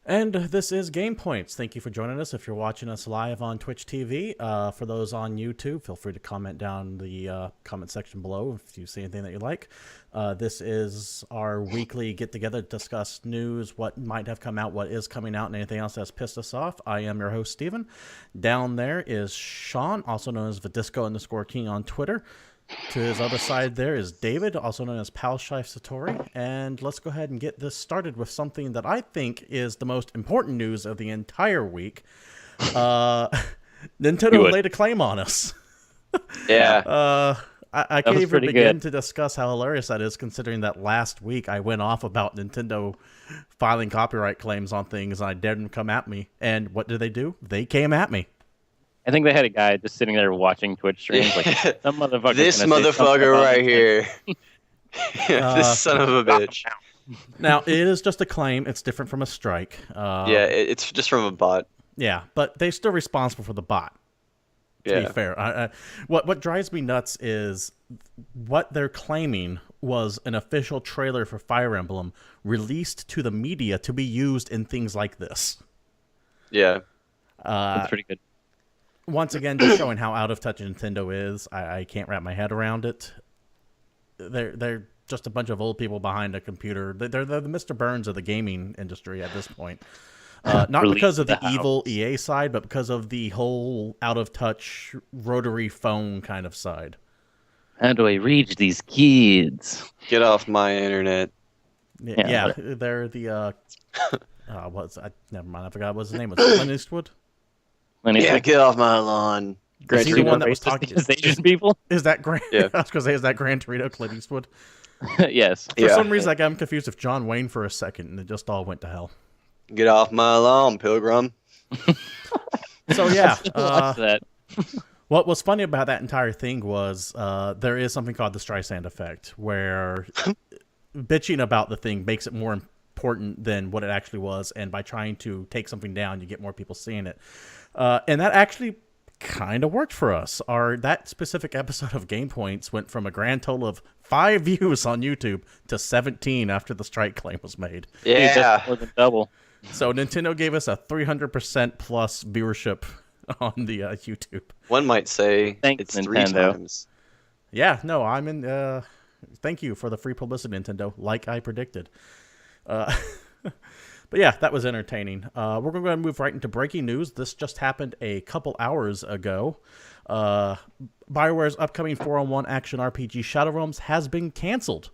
And this is GamePoints. Thank you for joining us. If you're watching us live on Twitch TV, for those on YouTube, feel free to comment down the comment section below if you see anything that you like. This is our weekly get-together to discuss news, what might have come out, what is coming out, and anything else that's pissed us off. I am your host, Steven. Down there is Sean, also known as Vidisco_King on Twitter. To his other side there is David, also known as Palshife Satori. And let's go ahead and get this started with something that I think is the most important news of the entire week. Nintendo laid a claim on us. Yeah. I can't even begin to discuss how hilarious that is, considering that last week I went off about Nintendo filing copyright claims on things and I dared them to come at me. And what did they do? They came at me. I think they had a guy just sitting there watching Twitch streams, like some motherfucker. This motherfucker right here. This son of a bitch. Now it is just a claim; it's different from a strike. Yeah, it's just from a bot. Yeah, but they're still responsible for the bot. To be fair, what drives me nuts is what they're claiming was an official trailer for Fire Emblem released to the media to be used in things like this. Yeah, that's pretty good. Once again, just showing how out of touch Nintendo is. I can't wrap my head around it. They're just a bunch of old people behind a computer. They're the Mr. Burns of the gaming industry at this point. Not because of the evil EA side, but because of the whole out of touch rotary phone kind of side. How do I reach these kids? Get off my internet. Yeah, they're the never mind. I forgot what his name was. Clint Eastwood. Yeah, get off my lawn. Is he the one that was talking to Asian people? Is that Gran? Yeah. I was going to say, is that Gran Torino Clint Eastwood? Yes. For some reason, I got confused with John Wayne for a second, and it just all went to hell. Get off my lawn, Pilgrim. So yeah, that. What was funny about that entire thing was there is something called the Streisand effect, where bitching about the thing makes it more important than what it actually was, and by trying to take something down, you get more people seeing it. And that actually kind of worked for us. That specific episode of GamePoints went from a grand total of 5 views on YouTube to 17 after the strike claim was made. Yeah, that's more than double. So Nintendo gave us a 300% plus viewership on the YouTube. One might say it's Nintendo. 3 times. Yeah, no, I'm in. Thank you for the free publicity, Nintendo, like I predicted. But yeah, that was entertaining. We're going to move right into breaking news. This just happened a couple hours ago. BioWare's upcoming 4-on-1 action RPG Shadow Realms has been canceled.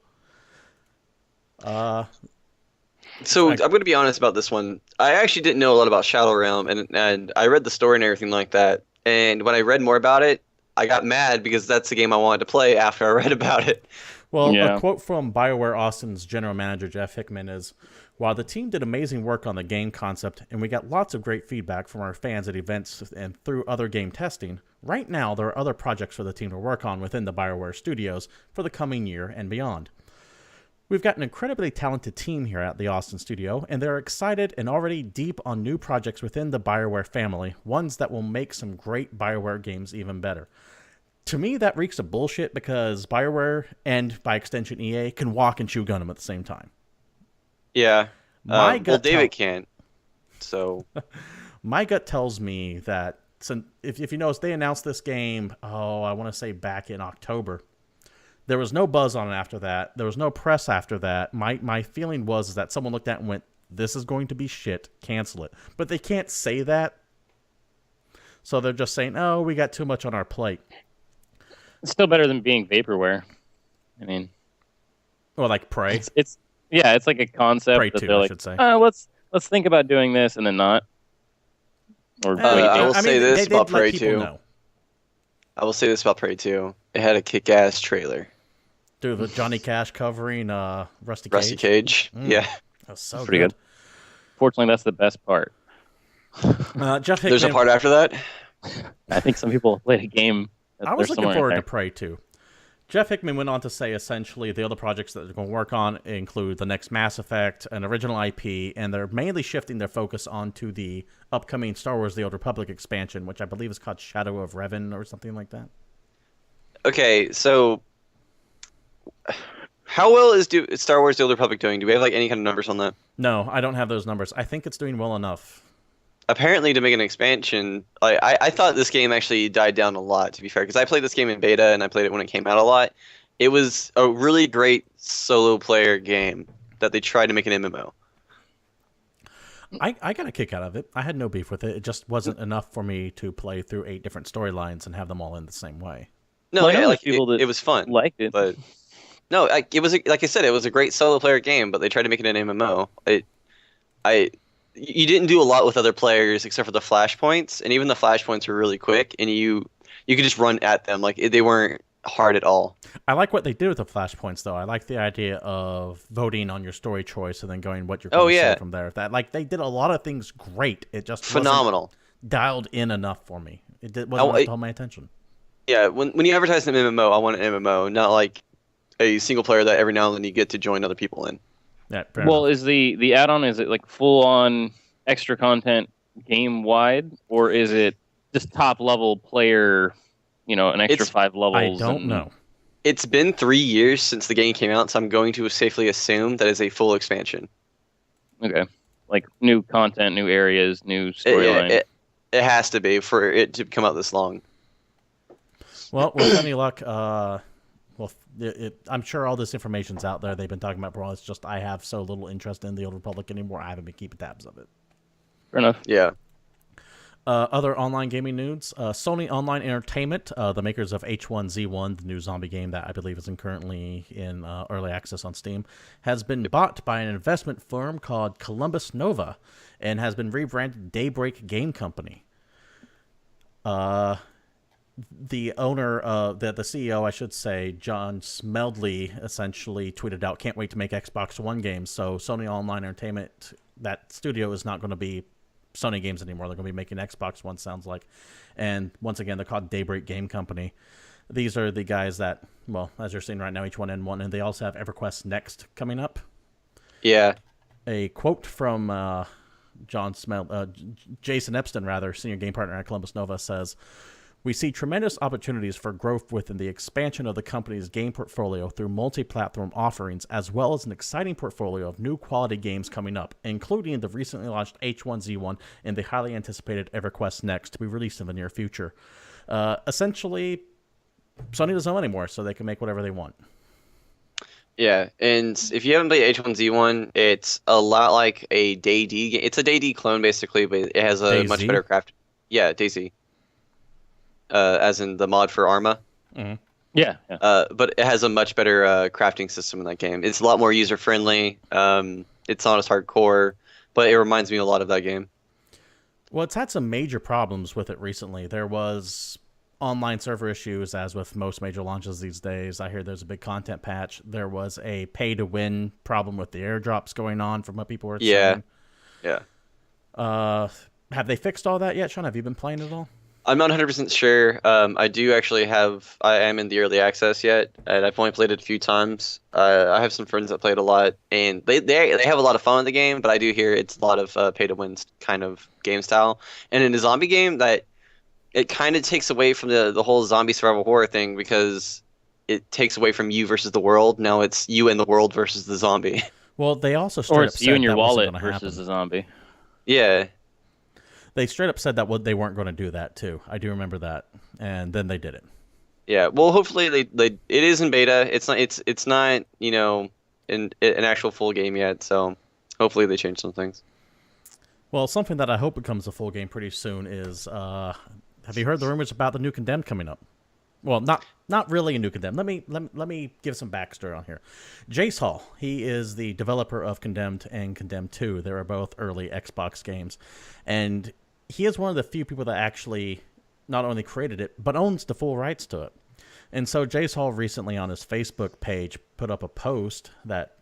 So I'm going to be honest about this one. I actually didn't know a lot about Shadow Realm, and I read the story and everything like that. And when I read more about it, I got mad because that's the game I wanted to play after I read about it. Well, a quote from BioWare Austin's general manager, Jeff Hickman, is, "While the team did amazing work on the game concept, and we got lots of great feedback from our fans at events and through other game testing, right now there are other projects for the team to work on within the BioWare studios for the coming year and beyond. We've got an incredibly talented team here at the Austin studio, and they're excited and already deep on new projects within the BioWare family, ones that will make some great BioWare games even better." To me, that reeks of bullshit because BioWare and, by extension, EA can walk and chew gum at the same time. Yeah. David can't. So my gut tells me that if you notice, they announced this game, I want to say back in October. There was no buzz on it after that. There was no press after that. My feeling was that someone looked at it and went, this is going to be shit, cancel it. But they can't say that. So they're just saying, we got too much on our plate. It's still better than being vaporware. I mean, or like Prey. It's like a concept Prey that 2, they're like, I should say. Let's think about doing this and then not. Or I will say this about Prey 2. I will say this about Prey 2. It had a kick-ass trailer. Dude, with Johnny Cash covering Rusty Cage. Rusty Cage, yeah. That was so pretty good. Fortunately, that's the best part. Jeff Hickman, there's a part after that? I think some people played a game. I was looking forward to Prey 2. Jeff Hickman went on to say essentially the other projects that they're going to work on include the next Mass Effect, an original IP, and they're mainly shifting their focus onto the upcoming Star Wars The Old Republic expansion, which I believe is called Shadow of Revan or something like that. Okay, so How well is Star Wars: The Old Republic doing? Do we have like any kind of numbers on that? No, I don't have those numbers. I think it's doing well enough. Apparently, to make an expansion, I thought this game actually died down a lot. To be fair, because I played this game in beta and I played it when it came out a lot. It was a really great solo player game that they tried to make an MMO. I got a kick out of it. I had no beef with it. It just wasn't enough for me to play through 8 different storylines and have them all in the same way. No, Well, I know yeah, there's people that it was fun, liked it. but no, it was like I said, it was a great solo player game, but they tried to make it an MMO. You didn't do a lot with other players except for the flashpoints, and even the flashpoints were really quick, and you could just run at them like they weren't hard at all. I like what they did with the flashpoints, though. I like the idea of voting on your story choice and then going what you're going to say from there. That like they did a lot of things great. It just Phenomenal. wasn't dialed in enough for me. Wasn't enough to hold my attention. Yeah, when you advertise an MMO, I want an MMO, not like a single player that every now and then you get to join other people in. Yeah, Well, is the add-on, is it like full on extra content game wide, or is it just top level player? An extra 5 levels. I don't know. It's been 3 years since the game came out, so I'm going to safely assume that is a full expansion. Okay, like new content, new areas, new storyline. It has to be for it to come out this long. Well, with any luck, I'm sure all this information's out there. They've been talking about Brawl. It's just I have so little interest in the Old Republic anymore. I haven't been keeping tabs of it. Fair enough. Yeah. Other online gaming news. Sony Online Entertainment, the makers of H1Z1, the new zombie game that I believe is currently in early access on Steam, has been bought by an investment firm called Columbus Nova and has been rebranded Daybreak Game Company. The owner, the CEO, I should say, John Smedley, essentially tweeted out, "Can't wait to make Xbox One games." So Sony Online Entertainment, that studio is not going to be Sony games anymore. They're going to be making Xbox One, sounds like. And once again, they're called Daybreak Game Company. These are the guys that, well, as you're seeing right now, H1N1, and they also have EverQuest Next coming up. Yeah. A quote from Jason Epstein, senior game partner at Columbus Nova, says, "We see tremendous opportunities for growth within the expansion of the company's game portfolio through multi-platform offerings, as well as an exciting portfolio of new quality games coming up, including the recently launched H1Z1 and the highly anticipated EverQuest Next to be released in the near future." Essentially, Sony doesn't know anymore, so they can make whatever they want. Yeah, and if you haven't played H1Z1, it's a lot like a DayZ game. It's a DayZ clone, basically, but it has a much better craft. Yeah, DayZ. As in the mod for Arma. Mm-hmm. Yeah. But it has a much better crafting system in that game. It's a lot more user-friendly. It's not as hardcore, but it reminds me a lot of that game. Well, it's had some major problems with it recently. There was online server issues, as with most major launches these days. I hear there's a big content patch. There was a pay-to-win problem with the airdrops going on from what people were saying. Yeah. Have they fixed all that yet, Sean? Have you been playing it all? I'm not 100% sure. I do actually I am in the early access yet, and I've only played it a few times. I have some friends that played a lot, and they have a lot of fun with the game, but I do hear it's a lot of pay-to-win kind of game style. And in a zombie game, that it kind of takes away from the whole zombie survival horror thing, because it takes away from you versus the world. Now it's you and the world versus the zombie. Well, they also or it's you and your wallet versus the zombie. Yeah. They straight up said that they weren't going to do that too. I do remember that, and then they did it. Yeah, well, hopefully it is in beta. It's not an actual full game yet. So hopefully they change some things. Well, something that I hope becomes a full game pretty soon is have you heard the rumors about the new Condemned coming up? Well, not really a new Condemned. Let me give some backstory on here. Jace Hall, he is the developer of Condemned and Condemned 2. They were both early Xbox games, and he is one of the few people that actually not only created it, but owns the full rights to it. And so Jace Hall recently on his Facebook page put up a post that,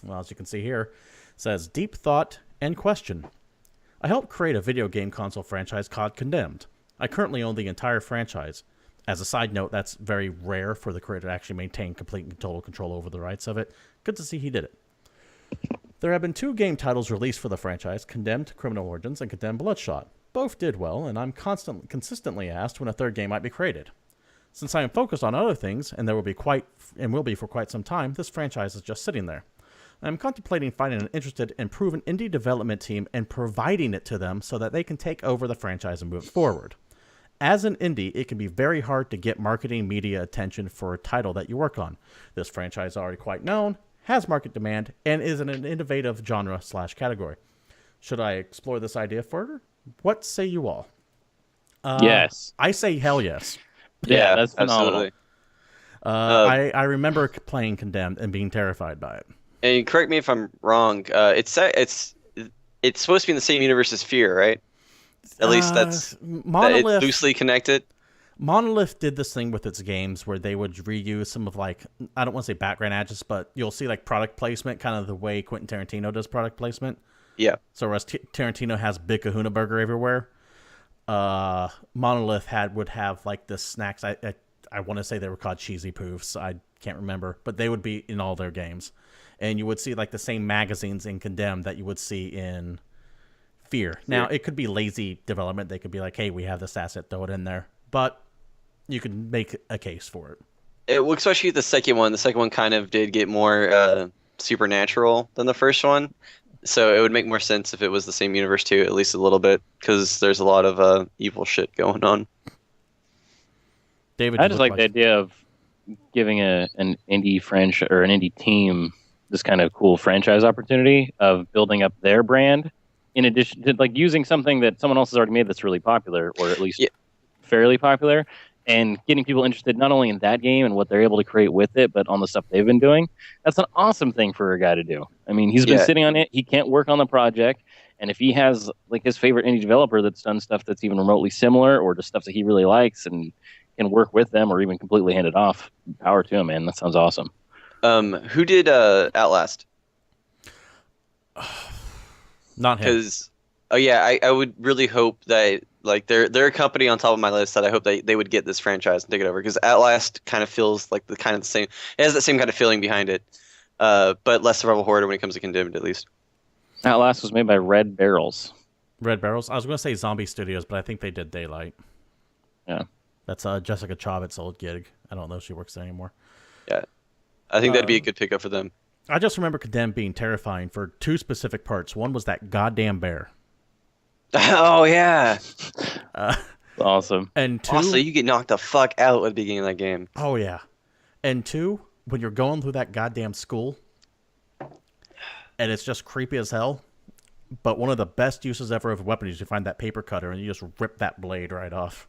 well, as you can see here, says, "Deep thought and question. I helped create a video game console franchise called Condemned. I currently own the entire franchise. As a side note, that's very rare for the creator to actually maintain complete and total control over the rights of it. Good to see he did it. There have been 2 game titles released for the franchise, Condemned Criminal Origins and Condemned Bloodshot. Both did well, and I'm consistently asked when a third game might be created. Since I am focused on other things, and will be for quite some time, this franchise is just sitting there. I'm contemplating finding an interested and proven indie development team and providing it to them so that they can take over the franchise and move it forward. As an indie, it can be very hard to get marketing media attention for a title that you work on. This franchise is already quite known, has market demand, and is in an innovative genre/category. Should I explore this idea further? What say you all? Yes. I say hell yes. Yeah, that's phenomenal. Absolutely. I remember playing Condemned and being terrified by it. And correct me if I'm wrong. It's supposed to be in the same universe as Fear, right? At least it's loosely connected. Monolith did this thing with its games where they would reuse some of, like, I don't want to say background ads, but you'll see like product placement, kind of the way Quentin Tarantino does product placement. Yeah. So whereas Tarantino has Big Kahuna Burger everywhere, Monolith would have like the snacks. I want to say they were called cheesy poofs. I can't remember, but they would be in all their games. And you would see like the same magazines in Condemned that you would see in Fear. Now, it could be lazy development. They could be like, hey, we have this asset, throw it in there. But you can make a case for it. Well, especially the second one. The second one kind of did get more supernatural than the first one. So it would make more sense if it was the same universe too, at least a little bit, because there's a lot of evil shit going on. David, I just like the idea of giving an indie franchise or an indie team this kind of cool franchise opportunity of building up their brand, in addition to like using something that someone else has already made that's really popular, or at least fairly popular, and getting people interested not only in that game and what they're able to create with it, but on the stuff they've been doing. That's an awesome thing for a guy to do. I mean, he's been sitting on it. He can't work on the project. And if he has like his favorite indie developer that's done stuff that's even remotely similar, or just stuff that he really likes and can work with them, or even completely hand it off, power to him, man. That sounds awesome. Who did Outlast? Not him. Because, I would really hope that like they're a company on top of my list that I hope they would get this franchise and take it over, because Outlast kind of feels like the same. It has the same kind of feeling behind it, but less survival horror when it comes to Condemned, at least. Outlast was made by Red Barrels. Red Barrels. I was going to say Zombie Studios, but I think they did Daylight. Yeah. That's Jessica Chavitz's old gig. I don't know if she works there anymore. Yeah. I think that'd be a good pickup for them. I just remember Condemned being terrifying for two specific parts. One was that goddamn bear. Oh, yeah. Awesome. And two... Also, you get knocked the fuck out at the beginning of that game. Oh, yeah. And two, when you're going through that goddamn school, and it's just creepy as hell, but one of the best uses ever of a weapon is you find that paper cutter, and you just rip that blade right off.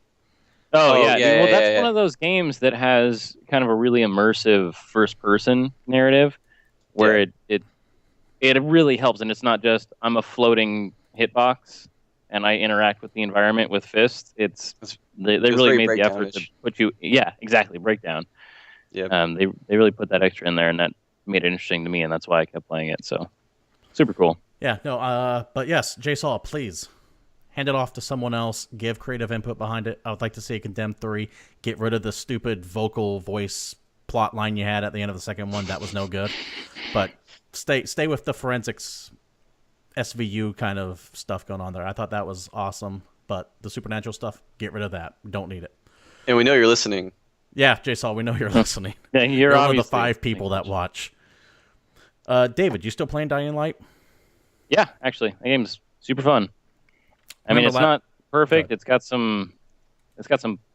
Oh, yeah. Well, that's one of those games that has kind of a really immersive first-person narrative where it really helps. And it's not just, I'm a floating hitbox and I interact with the environment with fists. They really made the effort to put you... Yeah, exactly. Breakdown. Yeah. They really put that extra in there, and that made it interesting to me, and that's why I kept playing it. So, super cool. Yeah, no, but yes, J. Saul, please hand it off to someone else. Give creative input behind it. I would like to see a Condemned 3. Get rid of the stupid vocal voice plot line you had at the end of the second one. That was no good. But stay with the forensics SVU kind of stuff going on there. I thought that was awesome. But the supernatural stuff, get rid of that. We don't need it. And we know you're listening. Yeah, J. Saul, we know you're listening. Yeah, you're one of the 5 people that watch. David, you still playing Dying Light? Yeah, actually, the game's super fun. I mean, it's not perfect. It's got some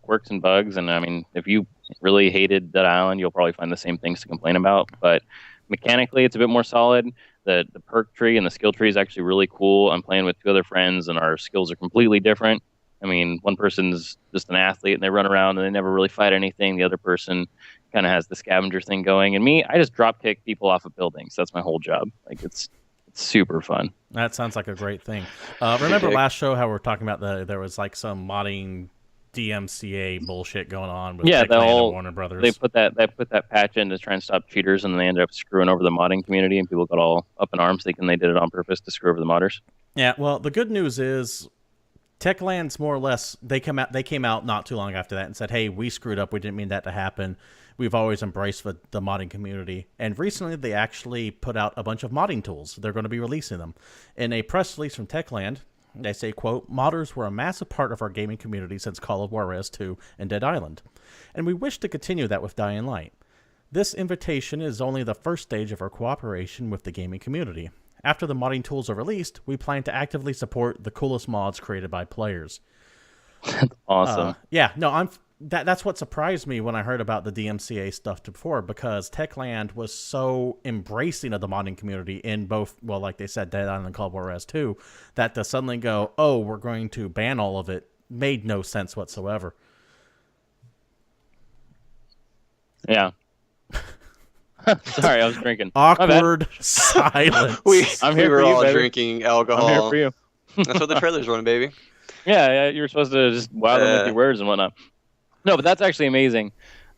quirks and bugs, and I mean, if you really hated Dead Island, you'll probably find the same things to complain about. But mechanically, it's a bit more solid. The perk tree and the skill tree is actually really cool. I'm playing with 2 other friends, and our skills are completely different. I mean, one person's just an athlete, and they run around, and they never really fight anything. The other person kind of has the scavenger thing going. And me, I just drop kick people off of buildings. That's my whole job. Like, it's super fun. That sounds like a great thing. Remember last show how we were talking about there was like some modding DMCA bullshit going on with and Warner Brothers. They put that patch in to try and stop cheaters, and they ended up screwing over the modding community, and people got all up in arms thinking they did it on purpose to screw over the modders. Yeah, well, the good news is Techland's more or less, they came out not too long after that and said, hey, we screwed up. We didn't mean that to happen. We've always embraced the modding community. And recently they actually put out a bunch of modding tools. They're going to be releasing them. In a press release from Techland, They say, quote, "Modders were a massive part of our gaming community since Call of Juarez 2 and Dead Island, and we wish to continue that with Dying Light. This invitation is only the first stage of our cooperation with the gaming community. After the modding tools are released, we plan to actively support the coolest mods created by players." That's awesome. That's what surprised me when I heard about the DMCA stuff before, because Techland was so embracing of the modding community in both, well, like they said, Dead Island and Call of Juarez 2, that to suddenly go, oh, we're going to ban all of it, made no sense whatsoever. Yeah. Sorry, I was drinking. Awkward silence. we were all baby. drinking alcohol. I'm here for you. That's what the trailer's running, baby. Yeah, you're supposed to just wow them with your words and whatnot. No, but that's actually amazing.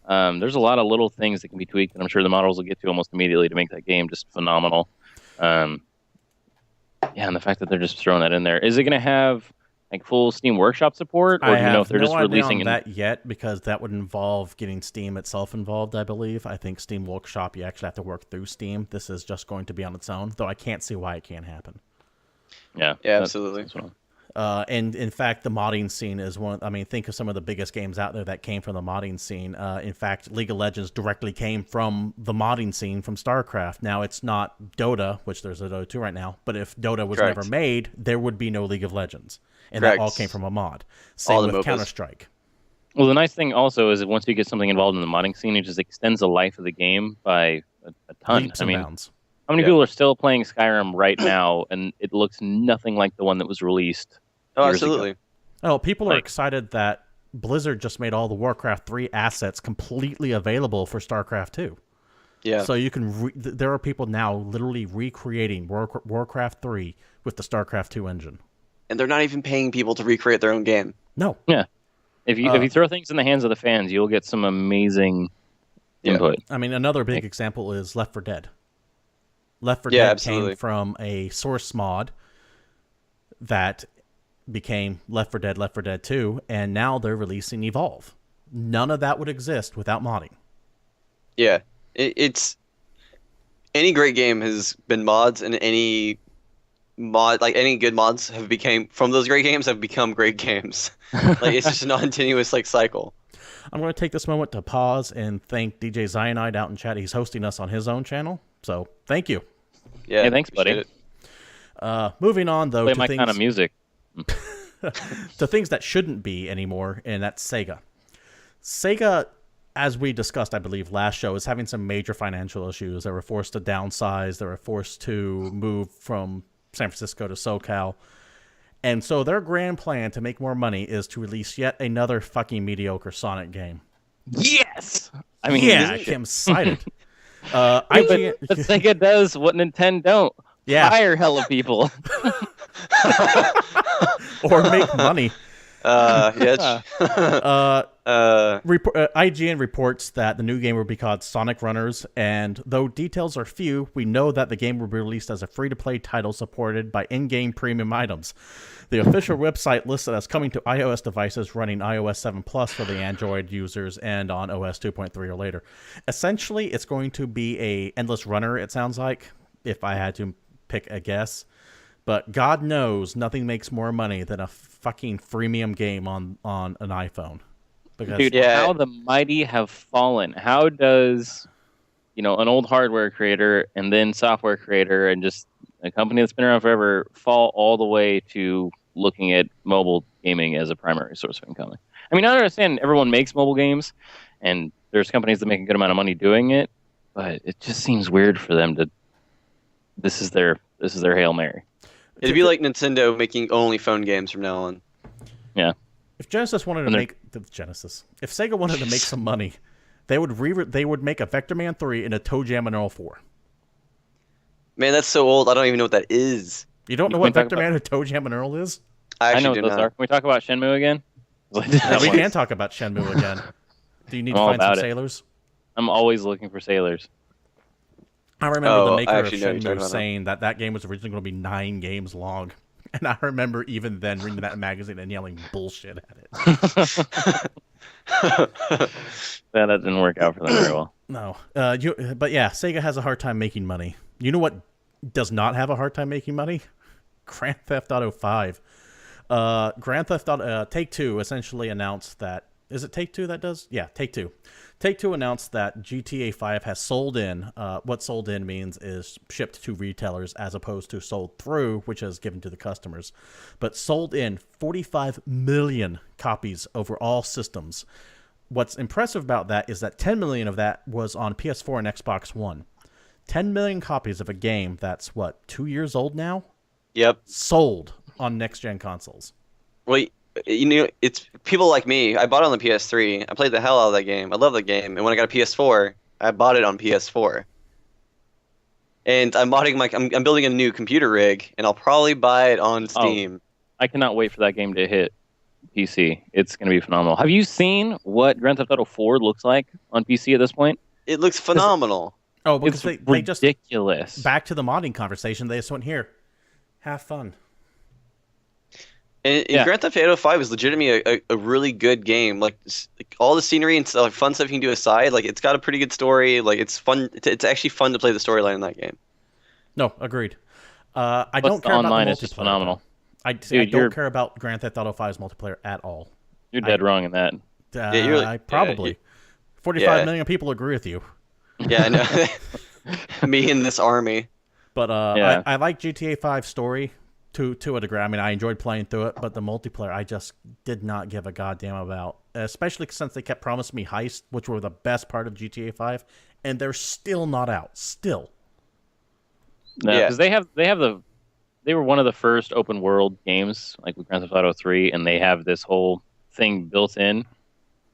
There's a lot of little things that can be tweaked, and I'm sure the models will get to almost immediately to make that game just phenomenal. And the fact that they're just throwing that in there. Is it going to have like full Steam Workshop support, or do you know if they're just releasing that yet? Because that would involve getting Steam itself involved, I believe. I think Steam Workshop, you actually have to work through Steam. This is just going to be on its own, though I can't see why it can't happen. Yeah, absolutely. And in fact, the modding scene is one. I mean, think of some of the biggest games out there that came from the modding scene. In fact, League of Legends directly came from the modding scene from StarCraft. Now, it's not Dota, which there's a Dota 2 right now, but if Dota was never made, there would be no League of Legends. And that all came from a mod. Same with Counter-Strike. Well, the nice thing also is that once you get something involved in the modding scene, it just extends the life of the game by a ton. Leaps and bounds. How many people are still playing Skyrim right now, and it looks nothing like the one that was released? Oh, absolutely. Ago? Oh, people are excited that Blizzard just made all the Warcraft 3 assets completely available for StarCraft 2. Yeah. So you can. There are people now literally recreating Warcraft 3 with the StarCraft 2 engine. And they're not even paying people to recreate their own game. No. Yeah. If you throw things in the hands of the fans, you'll get some amazing input. I mean, another big example is Left 4 Dead. Left 4 Dead came from a source mod that became Left 4 Dead 2, and now they're releasing Evolve. None of that would exist without modding. Yeah. It's any great game has been mods, and any good mods have from those great games have become great games. Like, it's just a continuous cycle. I'm going to take this moment to pause and thank DJ Zionide out in chat. He's hosting us on his own channel, so thank you. Yeah, hey, thanks, buddy. Moving on, though, play to my things, kind of music. to things that shouldn't be anymore, and that's Sega. Sega, as we discussed, I believe, last show, is having some major financial issues. They were forced to downsize. They were forced to move from San Francisco to SoCal. And so their grand plan to make more money is to release yet another fucking mediocre Sonic game. Yes! I mean, I'm excited. But Sega does what Nintendo don't. Yeah. Hire hella people. Or make money. IGN reports that the new game will be called Sonic Runners, and though details are few, we know that the game will be released as a free-to-play title supported by in-game premium items. The official website lists it as coming to iOS devices running iOS 7 Plus for the Android users and on OS 2.3 or later. Essentially, it's going to be a endless runner, it sounds like, if I had to pick a guess. But God knows nothing makes more money than a fucking freemium game on an iPhone. Because, dude, how the mighty have fallen. How does, an old hardware creator and then software creator and just a company that's been around forever fall all the way to looking at mobile gaming as a primary source of income? I mean, I understand everyone makes mobile games, and there's companies that make a good amount of money doing it, but it just seems weird for them to. This is their Hail Mary. It'd be like Nintendo making only phone games from now on. Yeah. If Genesis wanted to make if Sega wanted to make some money, they would make a Vector Man 3 and a Toe Jam and Earl 4. Man, that's so old. I don't even know what that is. You don't know what Vector Man or Toe Jam and Earl is? I know what those are. Can we talk about Shenmue again? No, we can talk about Shenmue again. Do you need to find some sailors? I'm always looking for sailors. I remember the maker of Shenmue saying that game was originally going to be 9 games long. And I remember even then reading that magazine and yelling bullshit at it. That didn't work out for them very well. No. But yeah, Sega has a hard time making money. You know what does not have a hard time making money? Grand Theft Auto 5. Grand Theft Auto Take-Two essentially announced that. Is it Take-Two that does? Yeah, Take-Two. Take-Two announced that GTA 5 has sold in. What sold in means is shipped to retailers as opposed to sold through, which is given to the customers. But sold in 45 million copies over all systems. What's impressive about that is that 10 million of that was on PS4 and Xbox One. 10 million copies of a game that's, 2 years old now? Yep. Sold on next-gen consoles. Well, it's people like me. I bought it on the PS3. I played the hell out of that game. I love the game. And when I got a PS4, I bought it on PS4. And I'm building a new computer rig, and I'll probably buy it on Steam. I cannot wait for that game to hit PC. It's going to be phenomenal. Have you seen what Grand Theft Auto 4 looks like on PC at this point? It looks phenomenal. Oh, because It's they just ridiculous. back to the modding conversation. They just went here, have fun. And Grand Theft Auto 5 is legitimately a really good game. Like all the scenery and stuff, fun stuff you can do aside. Like it's got a pretty good story. Like it's fun. It's actually fun to play the storyline in that game. No, agreed. I don't care online about is the just multiplayer. phenomenal. I don't care about Grand Theft Auto 5's multiplayer at all. You're dead wrong in that. I probably 45 million people agree with you. Yeah, I know. Me and this army. But I like GTA 5 story to a degree. I mean, I enjoyed playing through it, but the multiplayer I just did not give a goddamn about. Especially since they kept promising me heists, which were the best part of GTA 5, and they're still not out. Still. No, because they were one of the first open world games, like with Grand Theft Auto 3, and they have this whole thing built in,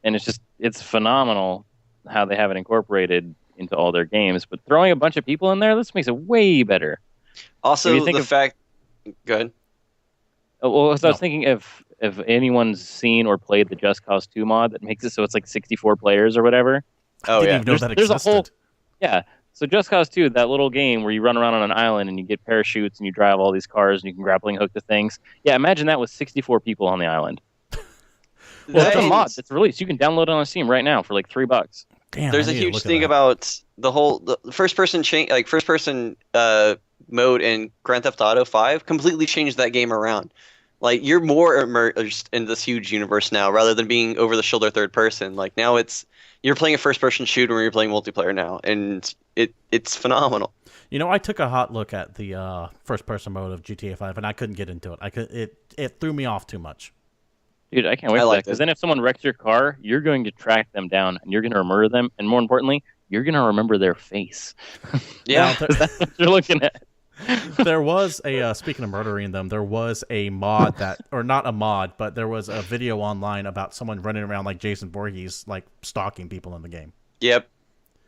and it's phenomenal how they have it incorporated into all their games. But throwing a bunch of people in there, this makes it way better. Also, fact. Good. I was thinking if anyone's seen or played the Just Cause 2 mod that makes it so it's like 64 players or whatever. Oh, I didn't yeah. even know that existed. There's a whole. Yeah. So Just Cause 2, that little game where you run around on an island and you get parachutes and you drive all these cars and you can grappling hook to things. Yeah, imagine that with 64 people on the island. Well, it's a mod that's released. You can download it on Steam right now for like $3. Damn, There's a huge thing about the first person mode in Grand Theft Auto 5 completely changed that game around. Like you're more immersed in this huge universe now rather than being over the shoulder third person. Like now you're playing a first person shooter when you're playing multiplayer now, and it's phenomenal. You know, I took a hot look at the first person mode of GTA 5 and I couldn't get into it. It threw me off too much. Dude, I can't wait for that, because then if someone wrecks your car, you're going to track them down, and you're going to murder them, and more importantly, you're going to remember their face. Yeah. That's what you're looking at. There was speaking of murdering them, there was a mod or not a mod, but there was a video online about someone running around like Jason Voorhees, like stalking people in the game. Yep.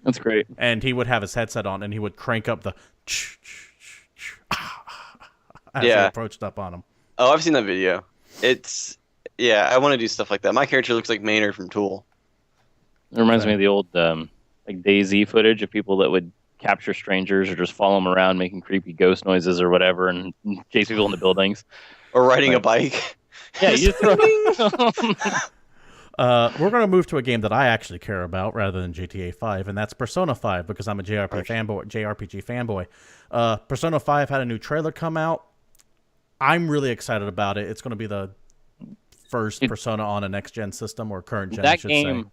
That's great. And he would have his headset on, and he would crank up the as he approached up on him. Oh, I've seen that video. I want to do stuff like that. My character looks like Maynard from Tool. It reminds me of the old like DayZ footage of people that would capture strangers or just follow them around making creepy ghost noises or whatever and chase people into buildings. Or riding a bike. Yeah, you just throw we're going to move to a game that I actually care about rather than GTA 5, and that's Persona 5, because I'm a JRPG fanboy. Persona 5 had a new trailer come out. I'm really excited about it. It's going to be the first Persona on a next-gen system, or current gen, I should say. That game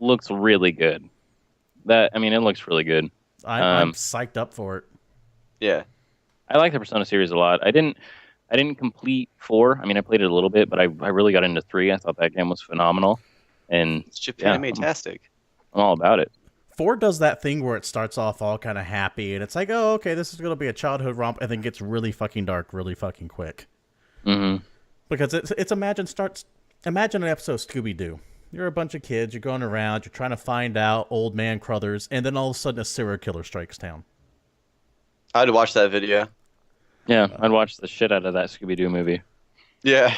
looks really good. It looks really good. I'm psyched up for it. Yeah. I like the Persona series a lot. I didn't complete 4. I mean, I played it a little bit, but I really got into 3. I thought that game was phenomenal. And it's Japan-tastic. I'm all about it. 4 does that thing where it starts off all kind of happy, and it's like, oh, okay, this is going to be a childhood romp, and then gets really fucking dark really fucking quick. Mm-hmm. Because it's imagine an episode of Scooby-Doo. You're a bunch of kids, you're going around, you're trying to find out old man Crothers, and then all of a sudden a serial killer strikes town. I'd watch that video. Yeah, I'd watch the shit out of that Scooby-Doo movie. Yeah.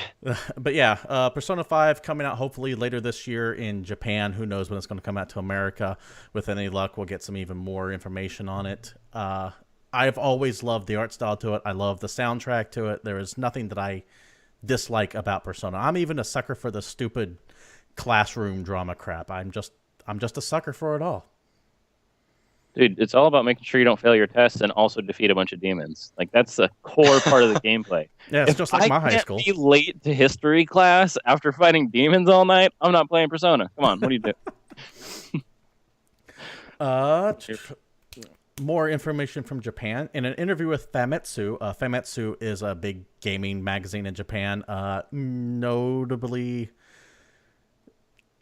But yeah, Persona 5 coming out hopefully later this year in Japan. Who knows when it's going to come out to America. With any luck, we'll get some even more information on it. I've always loved the art style to it. I love the soundtrack to it. There is nothing that I dislike about Persona. I'm even a sucker for the stupid classroom drama crap. I'm just a sucker for it all. Dude, it's all about making sure you don't fail your tests and also defeat a bunch of demons. Like that's a core part of the gameplay. Yeah, it's If just like I my high can't school. be late to history class after fighting demons all night, I'm not playing Persona. Come on, what do you do? More information from Japan. In an interview with Famitsu, Famitsu is a big gaming magazine in Japan,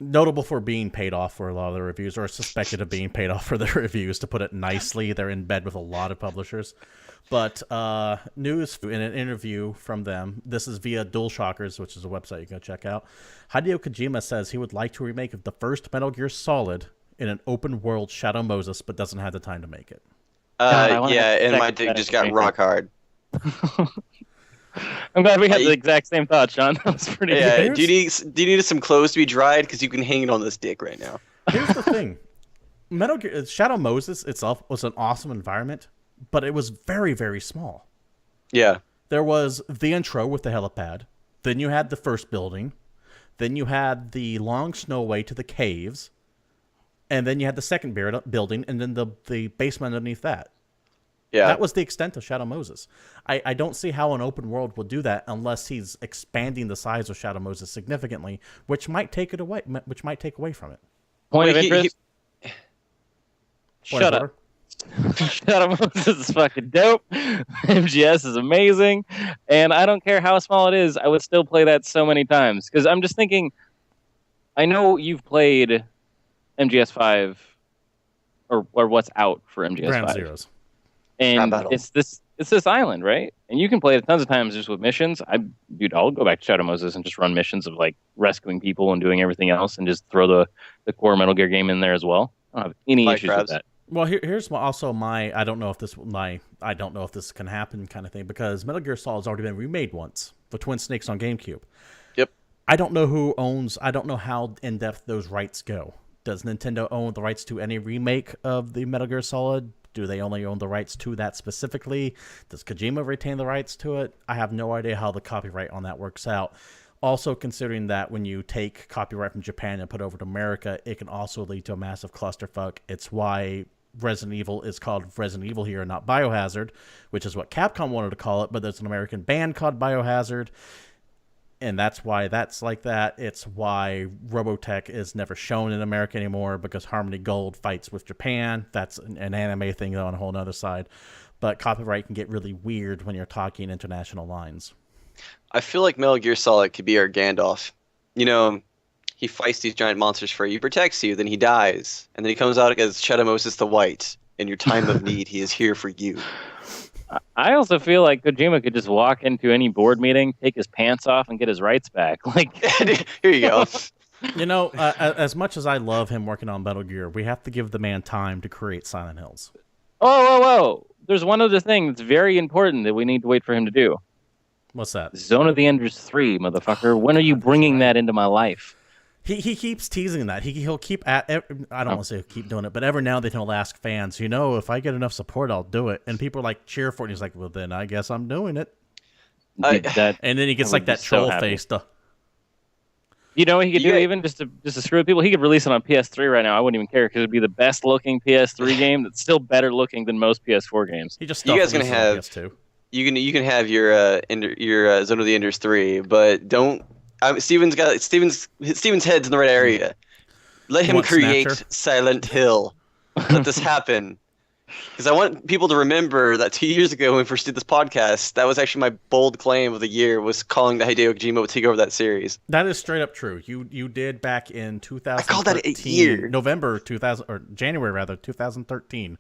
notable for being paid off for a lot of their reviews, or suspected of being paid off for their reviews, to put it nicely. They're in bed with a lot of publishers. But news in an interview from them, this is via DualShockers, which is a website you can go check out. Hideo Kojima says he would like to remake the first Metal Gear Solid in an open world Shadow Moses, but doesn't have the time to make it. Yeah, and my dick just got rock hard. I'm glad we had the exact same thought, Sean. That was pretty good. Do you need some clothes to be dried? Because you can hang it on this dick right now. Here's the thing. Metal Gear Shadow Moses itself was an awesome environment, but it was very, very small. Yeah. There was the intro with the helipad. Then you had the first building. Then you had the long snowway to the caves. And then you had the second building, and then the basement underneath that. Yeah. That was the extent of Shadow Moses. I don't see how an open world will do that unless he's expanding the size of Shadow Moses significantly, which might take away from it. Point of interest. Shut up. Shadow Moses is fucking dope. MGS is amazing, and I don't care how small it is. I would still play that so many times because I'm just thinking. I know you've played MGS 5 or what's out for MGS Ground 5. Zeroes. And it's this island, right? And you can play it tons of times just with missions. I'll go back to Shadow Moses and just run missions of like rescuing people and doing everything else and just throw the core Metal Gear game in there as well. I don't have any issues with that. Well, here's also my I don't know if this can happen kind of thing, because Metal Gear Solid's already been remade once, the Twin Snakes on GameCube. Yep. I don't know how in depth those rights go. Does Nintendo own the rights to any remake of the Metal Gear Solid? Do they only own the rights to that specifically? Does Kojima retain the rights to it? I have no idea how the copyright on that works out. Also, considering that when you take copyright from Japan and put over to America, it can also lead to a massive clusterfuck. It's why Resident Evil is called Resident Evil here and not Biohazard, which is what Capcom wanted to call it, but there's an American band called Biohazard. And that's why that's like that. It's why Robotech is never shown in America anymore, because Harmony Gold fights with Japan. That's an anime thing on a whole other side. But copyright can get really weird when you're talking international lines. I feel like Metal Gear Solid could be our Gandalf. You know, he fights these giant monsters for you, he protects you, then he dies. And then he comes out as Shadow Moses the White. In your time of need, he is here for you. I also feel like Kojima could just walk into any board meeting, take his pants off, and get his rights back. Like, here you go. You know, as much as I love him working on Metal Gear, we have to give the man time to create Silent Hills. Whoa. There's one other thing that's very important that we need to wait for him to do. What's that? Zone of the Enders 3, motherfucker. When are you bringing that into my life? He keeps teasing that. He'll keep I don't want to say he'll keep doing it, but every now and then he'll ask fans, if I get enough support, I'll do it. And people like cheer for it. And he's like, well, then I guess I'm doing it. And then he gets like that troll face. You know what he could do even just to screw with people? He could release it on PS3 right now. I wouldn't even care because it'd be the best looking PS3 game that's still better looking than most PS4 games. You guys gonna have PS2. You can have your Zone of the Enders 3, but don't. Steven's head's in the right area. Let him create Snatcher? Silent Hill. Let this happen. Because I want people to remember that 2 years ago when we first did this podcast, that was actually my bold claim of the year, was calling that Hideo Kojima would take over that series. That is straight up true. You did back in 2013. I called that a year. November 2000, or January rather, 2013,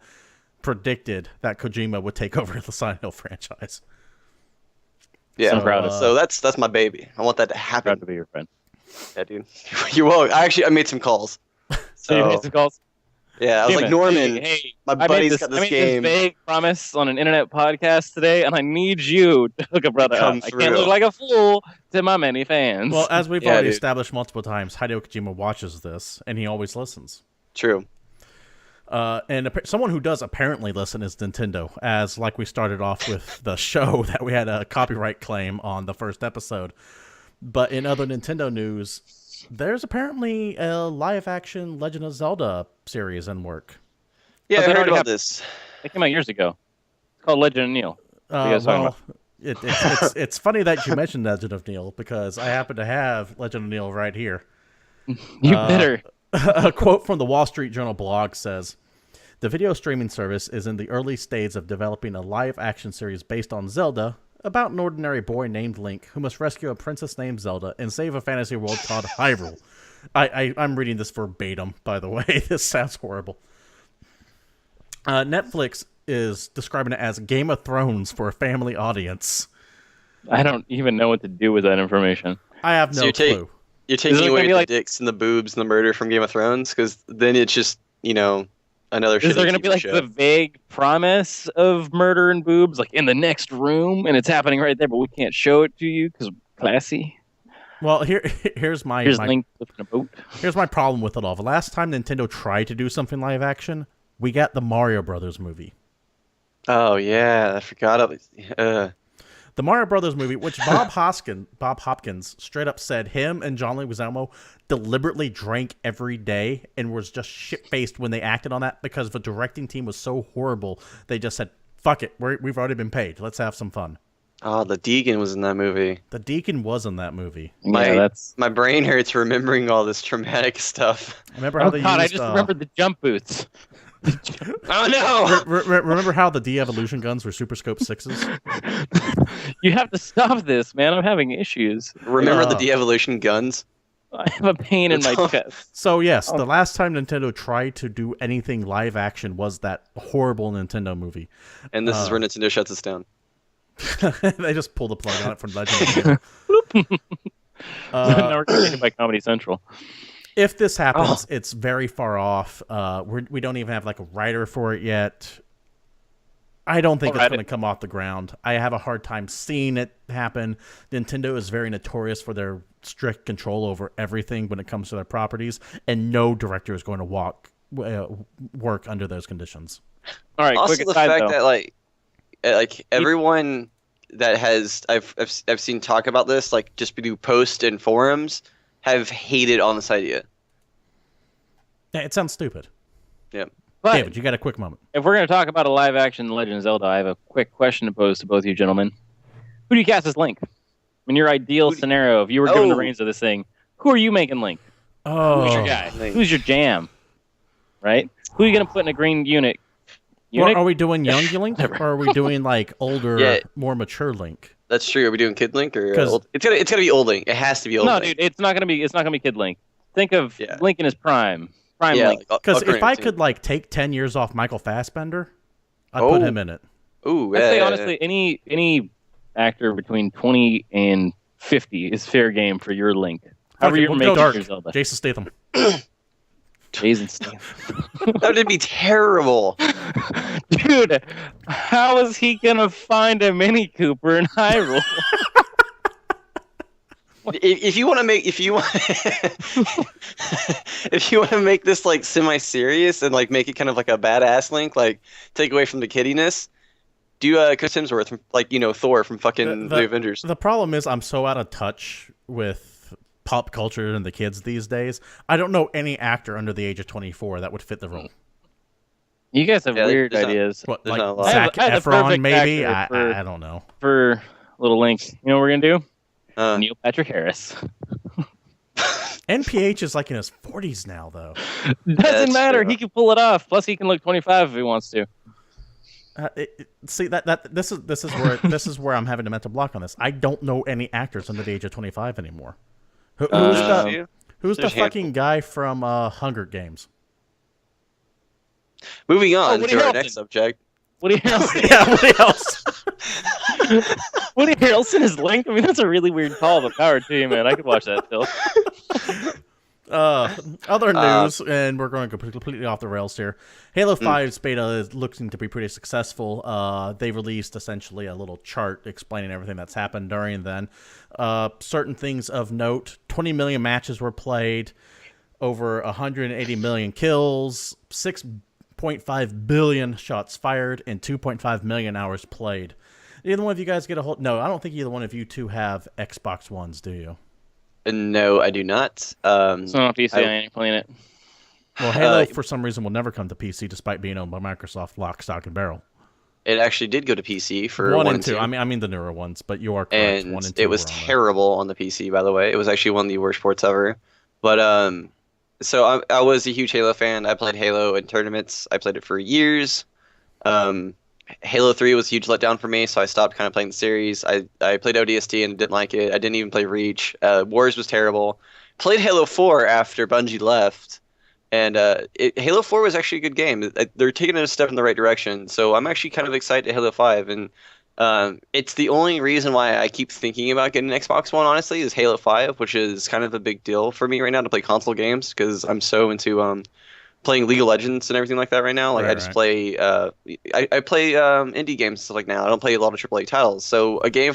predicted that Kojima would take over the Silent Hill franchise. Yeah, I'm proud of. So that's my baby. I want that to happen. Proud to be your friend. Yeah, dude. You're welcome. I made some calls. So you made some calls? Yeah, I was like, Norman, hey, my buddy's got this game. I made this vague promise on an internet podcast today, and I need you to hook a brother up. I can't look like a fool to my many fans. Well, as we've already established multiple times, Hideo Kojima watches this, and he always listens. True. And someone who does apparently listen is Nintendo, as like we started off with the show that we had a copyright claim on the first episode. But in other Nintendo news, there's apparently a live-action Legend of Zelda series in work. Yeah, But I that heard already about happened. this. It came out years ago. It's called Legend of Neil. What are you guys talking Well, about? it's funny that you mentioned Legend of Neil because I happen to have Legend of Neil right here. You better. A quote from the Wall Street Journal blog says, "The video streaming service is in the early stages of developing a live-action series based on Zelda, about an ordinary boy named Link who must rescue a princess named Zelda and save a fantasy world called Hyrule." I'm reading this verbatim, by the way. This sounds horrible. Netflix is describing it as Game of Thrones for a family audience. I don't even know what to do with that information. I have no clue. You're Is it taking gonna away be the like- dicks and the boobs and the murder from Game of Thrones, because then it's just, another Is there going to be like the vague promise of murder and boobs, like in the next room, and it's happening right there, but we can't show it to you because classy? Well, here's my Link flipping a boat. here's my problem with it all. The last time Nintendo tried to do something live action, we got the Mario Brothers movie. Oh, yeah. I forgot. The Mario Brothers movie, which Bob Hopkins straight up said him and John Leguizamo deliberately drank every day and was just shit-faced when they acted on that because the directing team was so horrible. They just said, fuck it, we've already been paid. Let's have some fun. Oh, the Deacon was in that movie. The Deacon was in that movie. My brain hurts remembering all this traumatic stuff. Remember how they I used, just remembered the jump boots. Oh, no! remember how the de-evolution guns were Super Scope 6s? You have to stop this, man. I'm having issues. Remember the de-evolution guns? I have a pain in my chest. So yes, the last time Nintendo tried to do anything live action was that horrible Nintendo movie. And this is where Nintendo shuts us down. They just pulled the plug on it from Legend of Zelda. Now we're getting hit by Comedy Central. If this happens, it's very far off. We don't even have like a writer for it yet. I don't think it's going to come off the ground. I have a hard time seeing it happen. Nintendo is very notorious for their strict control over everything when it comes to their properties, and no director is going to work under those conditions. All right. Also, quick the aside, fact though. that everyone that has I've seen talk about this, like just do posts and forums, have hated on this idea. Yeah, it sounds stupid. Yeah. But David, you got a quick moment. if we're going to talk about a live action Legend of Zelda, I have a quick question to pose to both you gentlemen. Who do you cast as Link? In your ideal scenario, if you were given the reins of this thing, who are you making Link? Who's your guy? Link. Who's your jam? Right? Who are you going to put in a green unit? Well, are we doing young Link, or are we doing like older, more mature Link? That's true. Are we doing Kid Link or old? It's gotta be old Link. It has to be old No, Link. dude, it's not gonna be Kid Link. Think of Link in his prime Link. Because if I could like take 10 years off Michael Fassbender, I'd put him in it. Ooh, I'd say honestly, any actor between 20 and 50 is fair game for your Link. However you're making your Zelda. Jason Statham. Jason Statham. That would be terrible. Dude, how is he gonna find a Mini Cooper in Hyrule? If you want to make this like semi-serious and like make it kind of like a badass Link, like take away from the kiddiness, do Chris Hemsworth from Thor from fucking the Avengers. The problem is I'm so out of touch with pop culture and the kids these days. I don't know any actor under the age of 24 that would fit the role. You guys have weird ideas. What, There's like not a lot. Zac I have the Efron, perfect maybe? actor I don't know. For little Link, you know what we're gonna do? Uh, Neil Patrick Harris. NPH is like in his 40s now, though. Doesn't matter. true. He can pull it off. Plus, he can look 25 if he wants to. See this is where I'm having a mental block on this. I don't know any actors under the age of 25 anymore. Who's the fucking guy from Hunger Games? Moving on Woody to our Harrelson. next subject. Woody Harrelson. Yeah, what else? Woody Harrelson is Link. I mean, that's a really weird call, but power to you, man. I could watch that still. Other news, and we're going to go completely off the rails here. Halo 5's beta is looking to be pretty successful. They released essentially a little chart explaining everything that's happened during then. Certain things of note: 20 million matches were played, over 180 million kills, 6.5 billion shots fired, and 2.5 million hours played. Either one of you guys get a hold? No, I don't think either one of you two have Xbox Ones, do you? No, I do not. So on PC, I ain't playing it. Well, Halo for some reason will never come to PC, despite being owned by Microsoft, lock, stock, and barrel. It actually did go to PC for 1 and 2. I mean the newer ones, but you are correct. and 1 and 2 it was were on there. terrible on the PC. By the way, it was actually one of the worst ports ever. But so I was a huge Halo fan. I played Halo in tournaments. I played it for years. Um, Halo 3 was a huge letdown for me, so I stopped kind of playing the series. I played ODST and didn't like it. I didn't even play Reach. Wars was terrible. Played Halo 4 after Bungie left, and Halo 4 was actually a good game. They're taking it a step in the right direction, so I'm actually kind of excited to Halo 5, and it's the only reason why I keep thinking about getting an Xbox One, honestly, is Halo 5, which is kind of a big deal for me right now to play console games, because I'm so into playing League of Legends and everything like that right now. Like I just play I play indie games and stuff like now. I don't play a lot of AAA titles. So a game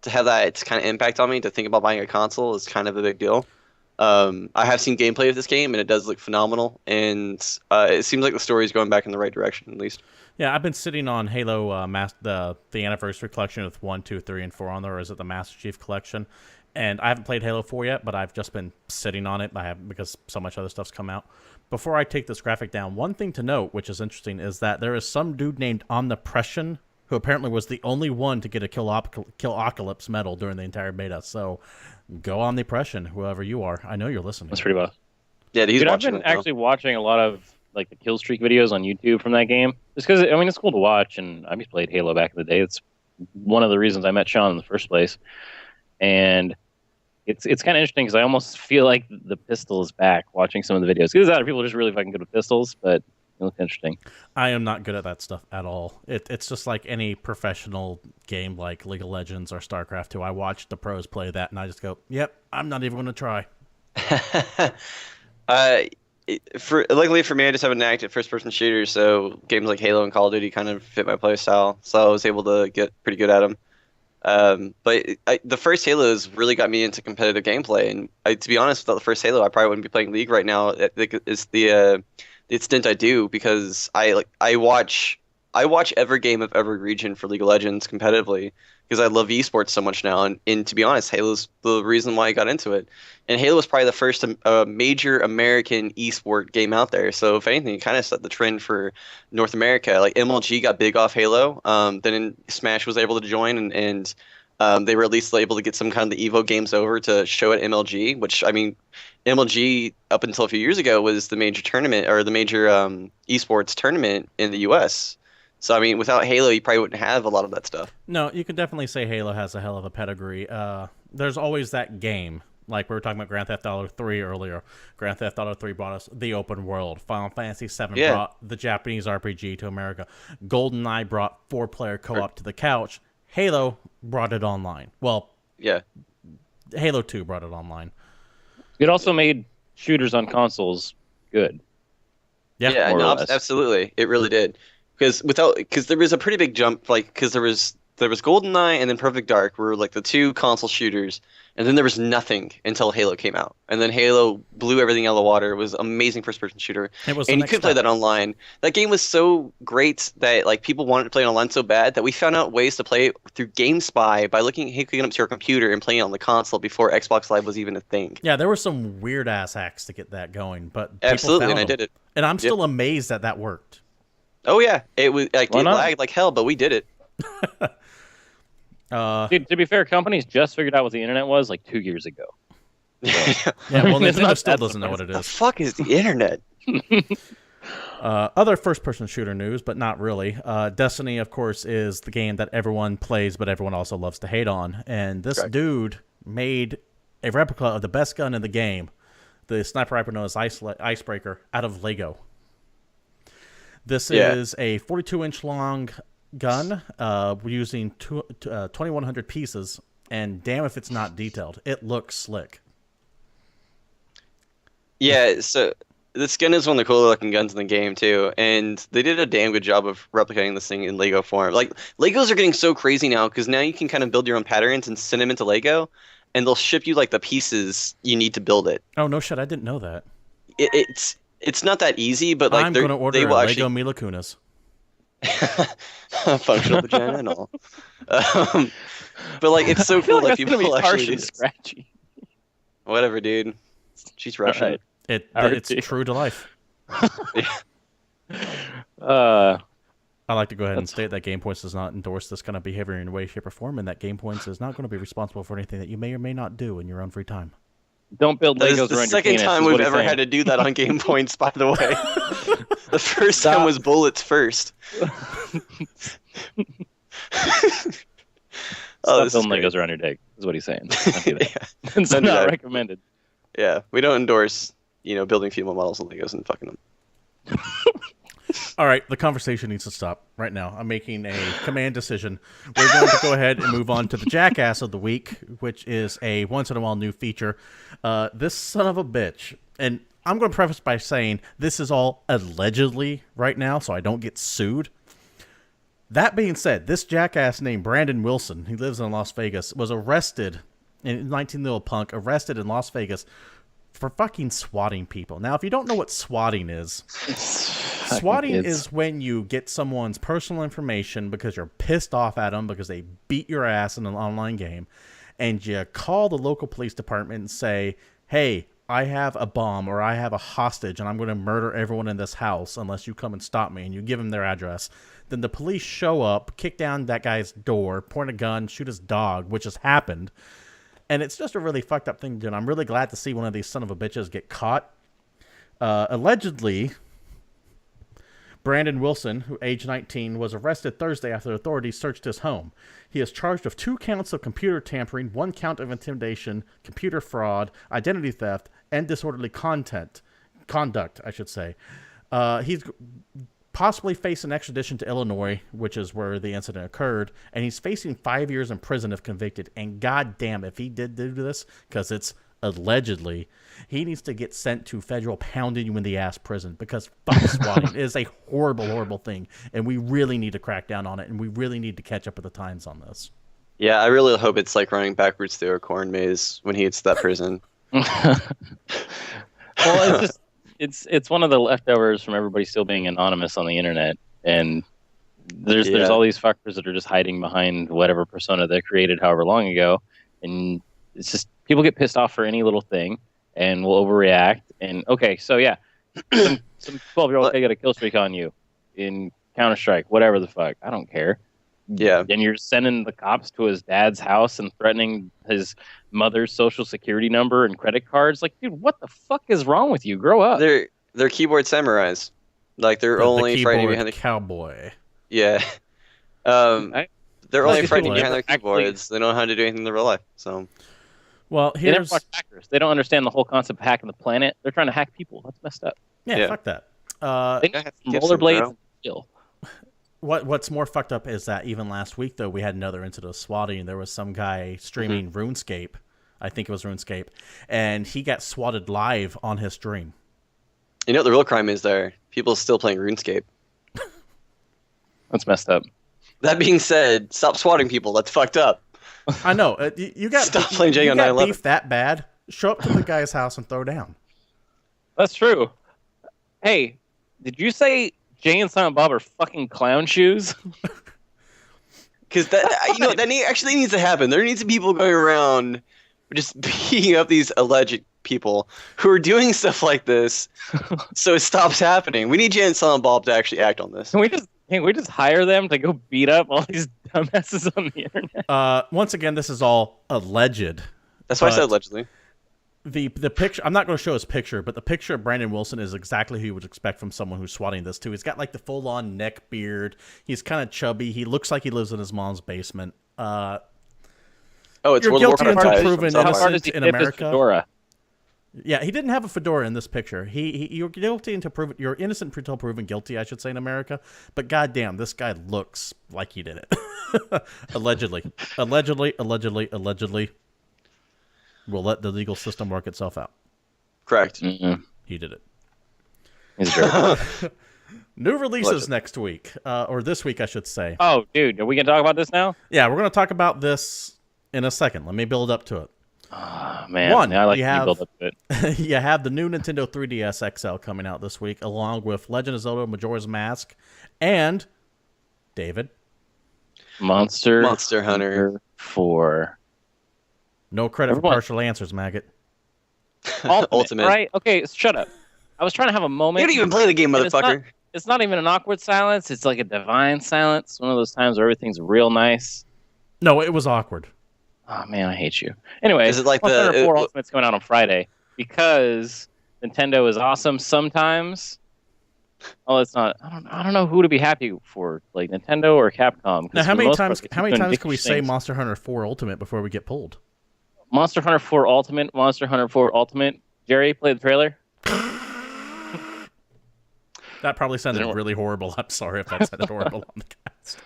to have that kind of impact on me to think about buying a console is kind of a big deal. I have seen gameplay of this game and it does look phenomenal, and it seems like the story is going back in the right direction at least. Yeah, I've been sitting on Halo the Anniversary Collection with 1, 2, 3, and 4 on there, or is it the Master Chief Collection? And I haven't played Halo 4 yet, but I've just been sitting on it because so much other stuff's come out. Before I take this graphic down, one thing to note, which is interesting, is that there is some dude named Omnipression who apparently was the only one to get a Killocalypse medal during the entire beta. So go Omnipression, whoever you are. I know you're listening. That's pretty rough. Yeah, he's Dude, I've watching been it now. actually watching a lot of like the kill streak videos on YouTube from that game, just because I mean it's cool to watch, and I just played Halo back in the day. It's one of the reasons I met Sean in the first place, and it's kind of interesting because I almost feel like the pistol is back watching some of the videos. Because other people are just really fucking good with pistols, but it looks interesting. I am not good at that stuff at all. It's just like any professional game like League of Legends or StarCraft 2. I watch the pros play that, and I just go, yep, I'm not even going to try. Luckily for me, I just have an active first-person shooter, so games like Halo and Call of Duty kind of fit my play style. So I was able to get pretty good at them. But the first Halos really got me into competitive gameplay, and to be honest, without the first Halo, I probably wouldn't be playing League right now. It's the extent I do, because I watch every game of every region for League of Legends competitively, because I love esports so much now, and to be honest, Halo's the reason why I got into it. And Halo was probably the first major American esport game out there. So if anything, it kind of set the trend for North America. Like MLG got big off Halo. Then Smash was able to join, and they were at least able to get some kind of the Evo games over to show at MLG. Which I mean, MLG up until a few years ago was the major tournament, or the major esports tournament in the U.S. So I mean, without Halo, you probably wouldn't have a lot of that stuff. No, you could definitely say Halo has a hell of a pedigree. There's always that game. Like we were talking about Grand Theft Auto 3 earlier. Grand Theft Auto 3 brought us the open world. Final Fantasy 7 brought the Japanese RPG to America. GoldenEye brought 4-player co-op to the couch. Halo brought it online. Well, yeah, Halo 2 brought it online. It also made shooters on consoles good. Yeah, no, absolutely, it really did. Because there was a pretty big jump, like because there was GoldenEye and then Perfect Dark were like the two console shooters, and then there was nothing until Halo came out, and then Halo blew everything out of the water. It was an amazing first-person shooter, and you could play that online. That game was so great that like people wanted to play it online so bad that we found out ways to play it through GameSpy by hooking up to your computer and playing it on the console before Xbox Live was even a thing. Yeah, there were some weird ass hacks to get that going, but absolutely, and I did it, and I'm still amazed that worked. Oh yeah, it was like it lagged like hell, but we did it. Dude, to be fair, companies just figured out what the internet was like 2 years ago. So, yeah, well, Nintendo still doesn't know what it is. The fuck is the internet? Other first-person shooter news, but not really. Destiny, of course, is the game that everyone plays, but everyone also loves to hate on. And this dude made a replica of the best gun in the game, the sniper rifle known as Icebreaker, out of Lego. This is a 42-inch long gun using 2,100 pieces, and damn if it's not detailed. It looks slick. Yeah, so this gun is one of the cooler looking guns in the game too, and they did a damn good job of replicating this thing in Lego form. Like Legos are getting so crazy now because now you can kind of build your own patterns and send them into Lego, and they'll ship you like the pieces you need to build it. Oh no shit! I didn't know that. It's not that easy, but like I'm going to order a Lego Mila Kunis. Functional vagina and all. But like it's so cool that people actually do scratchy. Whatever, dude. She's Russian. Right. It's true to life. I'd like to go ahead and state that GamePoints does not endorse this kind of behavior in any way, shape, or form, and that GamePoints is not going to be responsible for anything that you may or may not do in your own free time. Don't build That Legos is around the your second penis, time is we've what he's ever saying. had to do that on GamePoints, by the way. The first time was bullets first. Stop this is building great. Legos around your dick, is what he's saying. Don't do that. Yeah. It's Don't do not that. recommended. Yeah, we don't endorse, building female models and Legos and fucking them. All right, the conversation needs to stop right now. I'm making a command decision. We're going to go ahead and move on to the Jackass of the Week, which is a once-in-a-while new feature. This son of a bitch, and I'm going to preface by saying this is all allegedly right now, so I don't get sued. That being said, this jackass named Brandon Wilson, he lives in Las Vegas, was arrested, in 19-year-old punk, arrested in Las Vegas for fucking swatting people. Now, if you don't know what swatting is, swatting is when you get someone's personal information because you're pissed off at them because they beat your ass in an online game, and you call the local police department and say, hey, I have a bomb or I have a hostage and I'm going to murder everyone in this house unless you come and stop me, and you give them their address. Then the police show up, kick down that guy's door, point a gun, shoot his dog, which has happened. And it's just a really fucked up thing to do. And I'm really glad to see one of these son of a bitches get caught. Allegedly, Brandon Wilson, who aged 19, was arrested Thursday after authorities searched his home. He is charged of 2 counts of computer tampering, 1 count of intimidation, computer fraud, identity theft, and disorderly conduct. He's possibly facing extradition to Illinois, which is where the incident occurred, and he's facing 5 years in prison if convicted. And goddamn, if he did do this, because it's allegedly, he needs to get sent to federal pounding you in the ass prison, because fuck swatting is a horrible, horrible thing, and we really need to crack down on it, and we really need to catch up with the times on this. Yeah, I really hope it's like running backwards through a corn maze when he hits that prison. Well, it's just it's one of the leftovers from everybody still being anonymous on the internet, and there's all these fuckers that are just hiding behind whatever persona they created however long ago, and it's just people get pissed off for any little thing and will overreact. And okay, so yeah, some 12-year-old guy got a kill streak on you in Counter-Strike, whatever the fuck, I don't care. Yeah. And you're sending the cops to his dad's house and threatening his mother's social security number and credit cards. Like, dude, what the fuck is wrong with you? Grow up. They're keyboard samurais. Like, they're only fighting behind the cowboy. Yeah. They're only fighting behind their actually, keyboards. They don't know how to do anything in real life. So, well, they never here's watch hackers. They don't understand the whole concept of hacking the planet. They're trying to hack people. That's messed up. yeah, fuck that. They got some rollerblades and skill. What's more fucked up is that even last week, though, we had another incident of swatting. There was some guy streaming RuneScape. I think it was RuneScape. And he got swatted live on his stream. You know what the real crime is there? People still playing RuneScape. That's messed up. That being said, stop swatting people. That's fucked up. I know. You got Stop playing Django you got 9/11. beef that bad? Show up to the guy's house and throw down. That's true. Hey, did you say Jay and Silent Bob are fucking clown shoes? Because that actually needs to happen. There needs to be people going around just beating up these alleged people who are doing stuff like this, so it stops happening. We need Jay and Silent Bob to actually act on this. Can we just hire them to go beat up all these dumbasses on the internet? Once again, this is all alleged. That's why I said allegedly. The picture, I'm not going to show his picture, but the picture of Brandon Wilson is exactly who you would expect from someone who's swatting this too. He's got like the full-on neck beard. He's kind of chubby. He looks like he lives in his mom's basement. It's you're World guilty of Warcraft until 5 proven from South Park. innocent in America. Yeah, he didn't have a fedora in this picture. You're guilty until proven. You're innocent until proven guilty, I should say, in America. But goddamn, this guy looks like he did it. Allegedly. We'll let the legal system work itself out. Correct. Mm-hmm. He did it. He's very New releases next week, or this week, I should say. Oh, dude, are we going to talk about this now? Yeah, we're going to talk about this in a second. Let me build up to it. Oh, man. One, I like to build up to it. You have the new Nintendo 3DS XL coming out this week, along with Legend of Zelda Majora's Mask and, David? Monster Hunter 4. No credit for partial answers, maggot. Ultimate, right? Okay, shut up. I was trying to have a moment. You don't even play the game, and motherfucker. It's not even an awkward silence. It's like a divine silence. One of those times where everything's real nice. No, it was awkward. Oh man, I hate you. Anyway, Is it like Monster Hunter 4 Ultimate's coming out on Friday because Nintendo is awesome sometimes. Oh, it's not. I don't know who to be happy for, like Nintendo or Capcom. Now, how many times can can we say Monster Hunter 4 Ultimate before we get pulled? Monster Hunter 4 Ultimate, Monster Hunter 4 Ultimate. Jerry, play the trailer. That probably sounded really horrible. I'm sorry if that sounded horrible on the cast.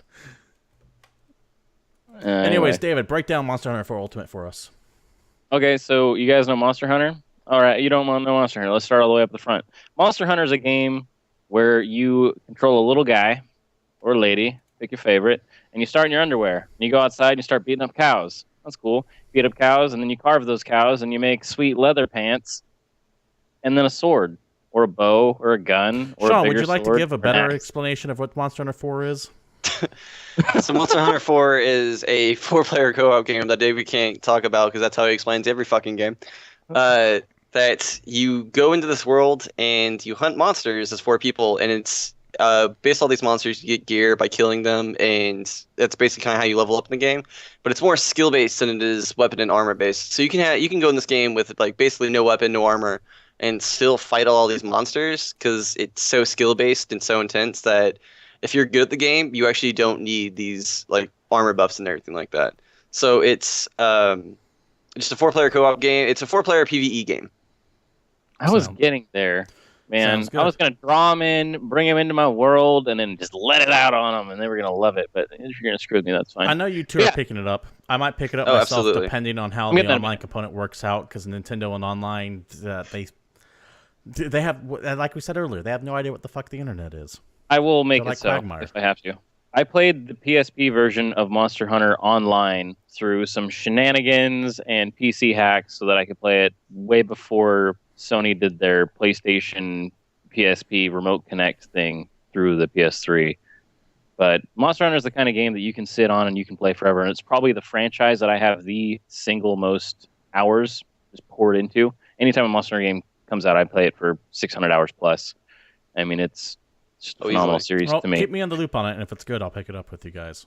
Anyways, David, break down Monster Hunter 4 Ultimate for us. Okay, so you guys know Monster Hunter? All right, you don't know Monster Hunter. Let's start all the way up the front. Monster Hunter is a game where you control a little guy or lady, pick your favorite, and you start in your underwear. And you go outside and you start beating up cows. That's cool. You beat up cows, and then you carve those cows, and you make sweet leather pants, and then a sword, or a bow, or a gun, or Sean, a bigger would you like to sword, give a or an better axe. explanation of what Monster Hunter 4 is? So Monster Hunter 4 is a 4-player co-op game that David can't talk about because that's how he explains every fucking game. That you go into this world and you hunt monsters as 4 people, and it's based on all these monsters, you get gear by killing them, and that's basically kind of how you level up in the game. But it's more skill based than it is weapon and armor based. So you can go in this game with like basically no weapon, no armor, and still fight all these monsters because it's so skill based and so intense that if you're good at the game, you actually don't need these like armor buffs and everything like that. So it's just a 4-player co-op game. It's a 4-player PvE game. I was getting there, man. I was going to draw them in, bring them into my world, and then just let it out on them, and they were going to love it. But if you're going to screw with me, that's fine. I know you two are picking it up. I might pick it up myself, absolutely. depending on how the online component works out, because Nintendo and online, they have, like we said earlier, they have no idea what the fuck the internet is. I will make They're it like so Quagmire. if I have to. I played the PSP version of Monster Hunter online through some shenanigans and PC hacks so that I could play it way before Sony did their PlayStation PSP Remote Connect thing through the PS3. But Monster Hunter is the kind of game that you can sit on and you can play forever, and it's probably the franchise that I have the single most hours just poured into. Anytime a Monster Hunter game comes out, I play it for 600 hours plus. I mean, it's just a phenomenal series to me. Keep me on the loop on it, and if it's good, I'll pick it up with you guys.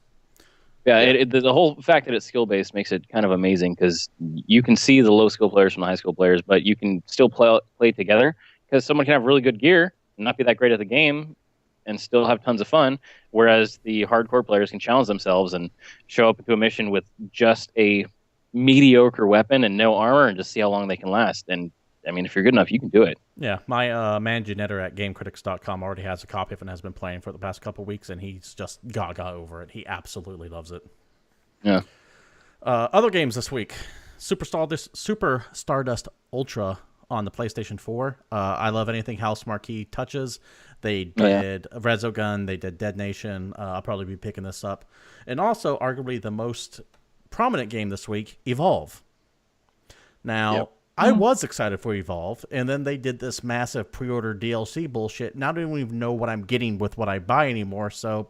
Yeah, the whole fact that it's skill-based makes it kind of amazing because you can see the low-skill players from the high-skill players, but you can still play together because someone can have really good gear and not be that great at the game and still have tons of fun, whereas the hardcore players can challenge themselves and show up into a mission with just a mediocre weapon and no armor and just see how long they can last. And I mean, if you're good enough, you can do it. Yeah, my managing editor at GameCritics.com already has a copy of it and has been playing for the past couple weeks, and he's just gaga over it. He absolutely loves it. Yeah. Other games this week: Super Stardust Ultra on the PlayStation 4. I love anything House Marquee touches. They did Resogun. They did Dead Nation. I'll probably be picking this up. And also, arguably the most prominent game this week, Evolve. Now, I was excited for Evolve, and then they did this massive pre-order DLC bullshit. Now I don't even know what I'm getting with what I buy anymore, so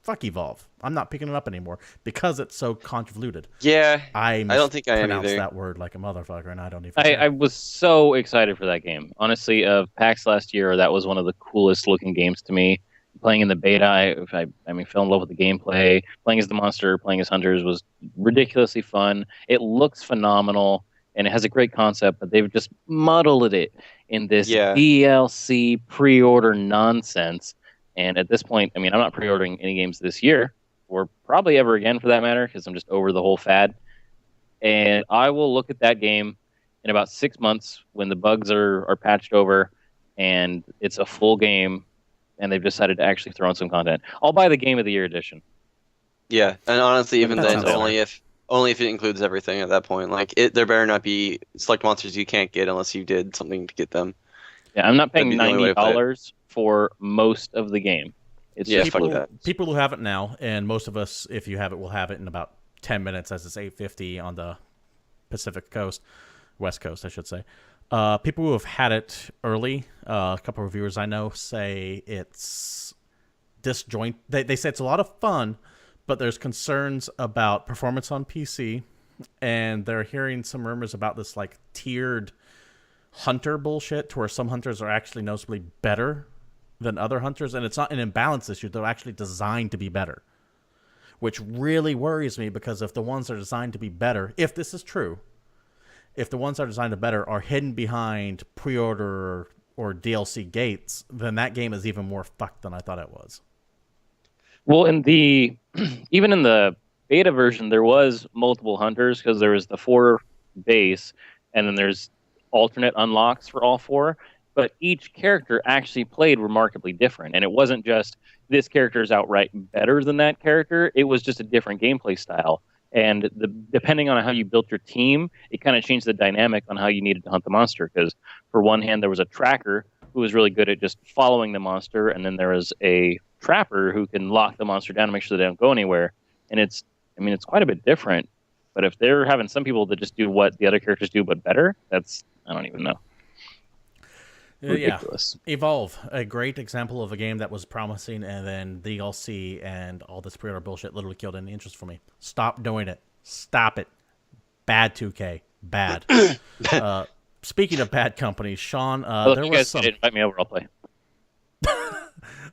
fuck Evolve. I'm not picking it up anymore because it's so convoluted. Yeah, I don't think I am pronounced either. that word like a motherfucker, and I don't even I was so excited for that game. Honestly, of PAX last year, that was one of the coolest looking games to me. Playing in the beta, I fell in love with the gameplay. Playing as the monster, playing as hunters was ridiculously fun. It looks phenomenal. And it has a great concept, but they've just muddled it in this DLC pre-order nonsense. And at this point, I mean, I'm not pre-ordering any games this year, or probably ever again for that matter, because I'm just over the whole fad. And I will look at that game in about 6 months when the bugs are patched over, and it's a full game, and they've decided to actually throw in some content. I'll buy the Game of the Year edition. Yeah, and honestly, even then, sounds only if it includes everything at that point. Like, there better not be select monsters you can't get unless you did something to get them. Yeah, I'm not paying That'd be the only way to play it. $90 for most of the game. It's just fuck that. people who have it now, and most of us, if you have it, will have it in about 10 minutes, as it's 8:50 on the Pacific Coast, West Coast, I should say. People who have had it early, a couple of reviewers I know say it's disjoint. They say it's a lot of fun, but there's concerns about performance on PC, and they're hearing some rumors about this like tiered hunter bullshit to where some hunters are actually noticeably better than other hunters, and it's not an imbalance issue. They're actually designed to be better, which really worries me, because if the ones that are designed to be better, if this is true, if the ones that are designed to be better are hidden behind pre-order or DLC gates, then that game is even more fucked than I thought it was. Well, even in the beta version, there was multiple hunters, because there was the 4 base, and then there's alternate unlocks for all 4. But each character actually played remarkably different, and it wasn't just this character is outright better than that character. It was just a different gameplay style, and depending on how you built your team, it kind of changed the dynamic on how you needed to hunt the monster. Because for one hand, there was a tracker who was really good at just following the monster, and then there was a trapper who can lock the monster down to make sure they don't go anywhere. And it's quite a bit different. But if they're having some people that just do what the other characters do but better, I don't even know. Ridiculous. Yeah. Evolve, a great example of a game that was promising, and then DLC and all this pre-order bullshit literally killed any interest for me. Stop doing it. Stop it. Bad 2K. Bad. Speaking of bad companies, Sean, there you was guys some. invite me over, I'll play.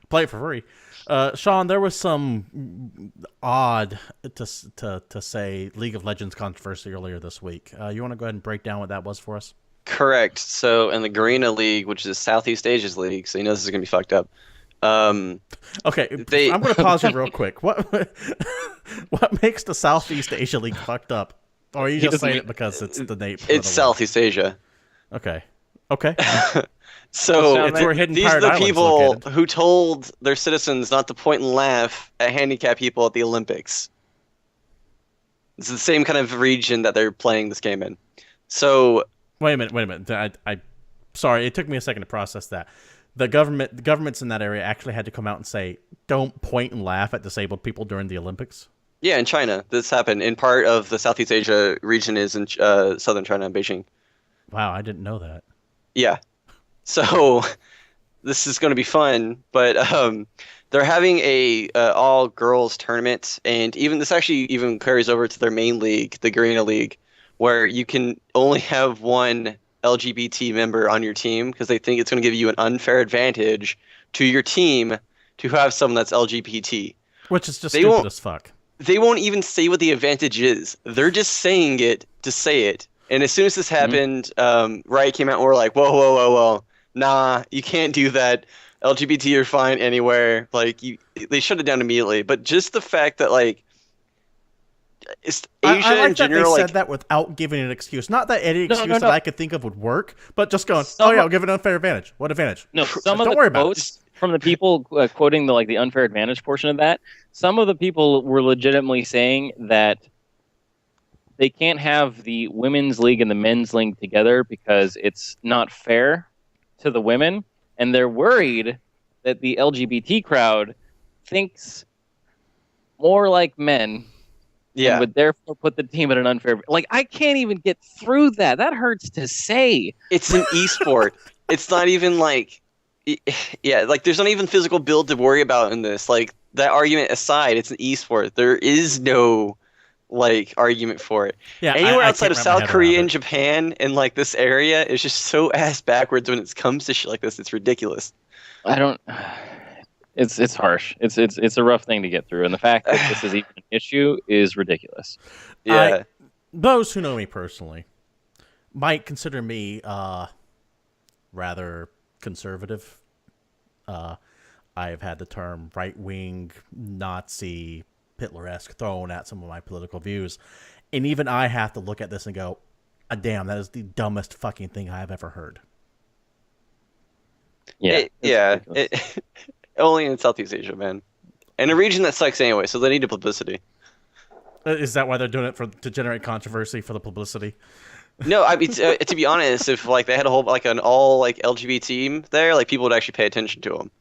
Play it for free. Sean, there was some odd, to say, League of Legends controversy earlier this week. You want to go ahead and break down what that was for us? Correct. So in the Garena League, which is Southeast Asia's league, so you know this is gonna be fucked up. Okay, I'm going to pause you real quick. What makes the Southeast Asia League fucked up? Or are you just saying it because it's the name? It's Southeast Asia. Okay. So it's where Hidden these Pirate are the Island's people located. who told their citizens not to point and laugh at handicapped people at the Olympics. It's the same kind of region that they're playing this game in. So Wait a minute. I sorry, it took me a second to process that. The governments in that area actually had to come out and say, don't point and laugh at disabled people during the Olympics? yeah, in China, this happened. In part of the Southeast Asia region is in southern China, Beijing. Wow, I didn't know that. Yeah. So this is going to be fun, but they're having a all girls tournament, and this actually even carries over to their main league, the Garena League, where you can only have one LGBT member on your team because they think it's going to give you an unfair advantage to your team to have someone that's LGBT. Which is just stupid as fuck. They won't even say what the advantage is. They're just saying it to say it. And as soon as this happened, Riot came out and were like, whoa. Nah, you can't do that. LGBT are fine anywhere. Like, they shut it down immediately. But just the fact that, like, Asia I like in general, that they said that without giving an excuse. Not that any excuse that I could think of would work, but just going, I'll give it an unfair advantage. What advantage? No, some don't of the worry about quotes from the people quoting the unfair advantage portion of that, some of the people were legitimately saying that they can't have the women's league and the men's league together because it's not fair to the women, and they're worried that the LGBT crowd thinks more like men. Yeah. And would therefore put the team at an unfair. Like, I can't even get through that. That hurts to say. It's an esport. It's not even like, yeah, like there's not even physical build to worry about in this. Like, that argument aside, it's an esport. There is no like argument for it. Yeah, anywhere I outside of can't wrap my South head Korea around and Japan and like this area is just so ass backwards when it comes to shit like this. It's ridiculous. I don't. It's harsh. It's a rough thing to get through, and the fact that this is even an issue is ridiculous. Yeah. Those who know me personally might consider me rather conservative. I've had the term right-wing, Nazi, Hitler-esque thrown at some of my political views, and even I have to look at this and go, damn, that is the dumbest fucking thing I have ever heard. Yeah. Only in Southeast Asia, man. And a region that sucks anyway, so they need the publicity. Is that why they're doing it to generate controversy for the publicity? No, I mean to be honest, if like they had a whole an all LGBT team there, like people would actually pay attention to them.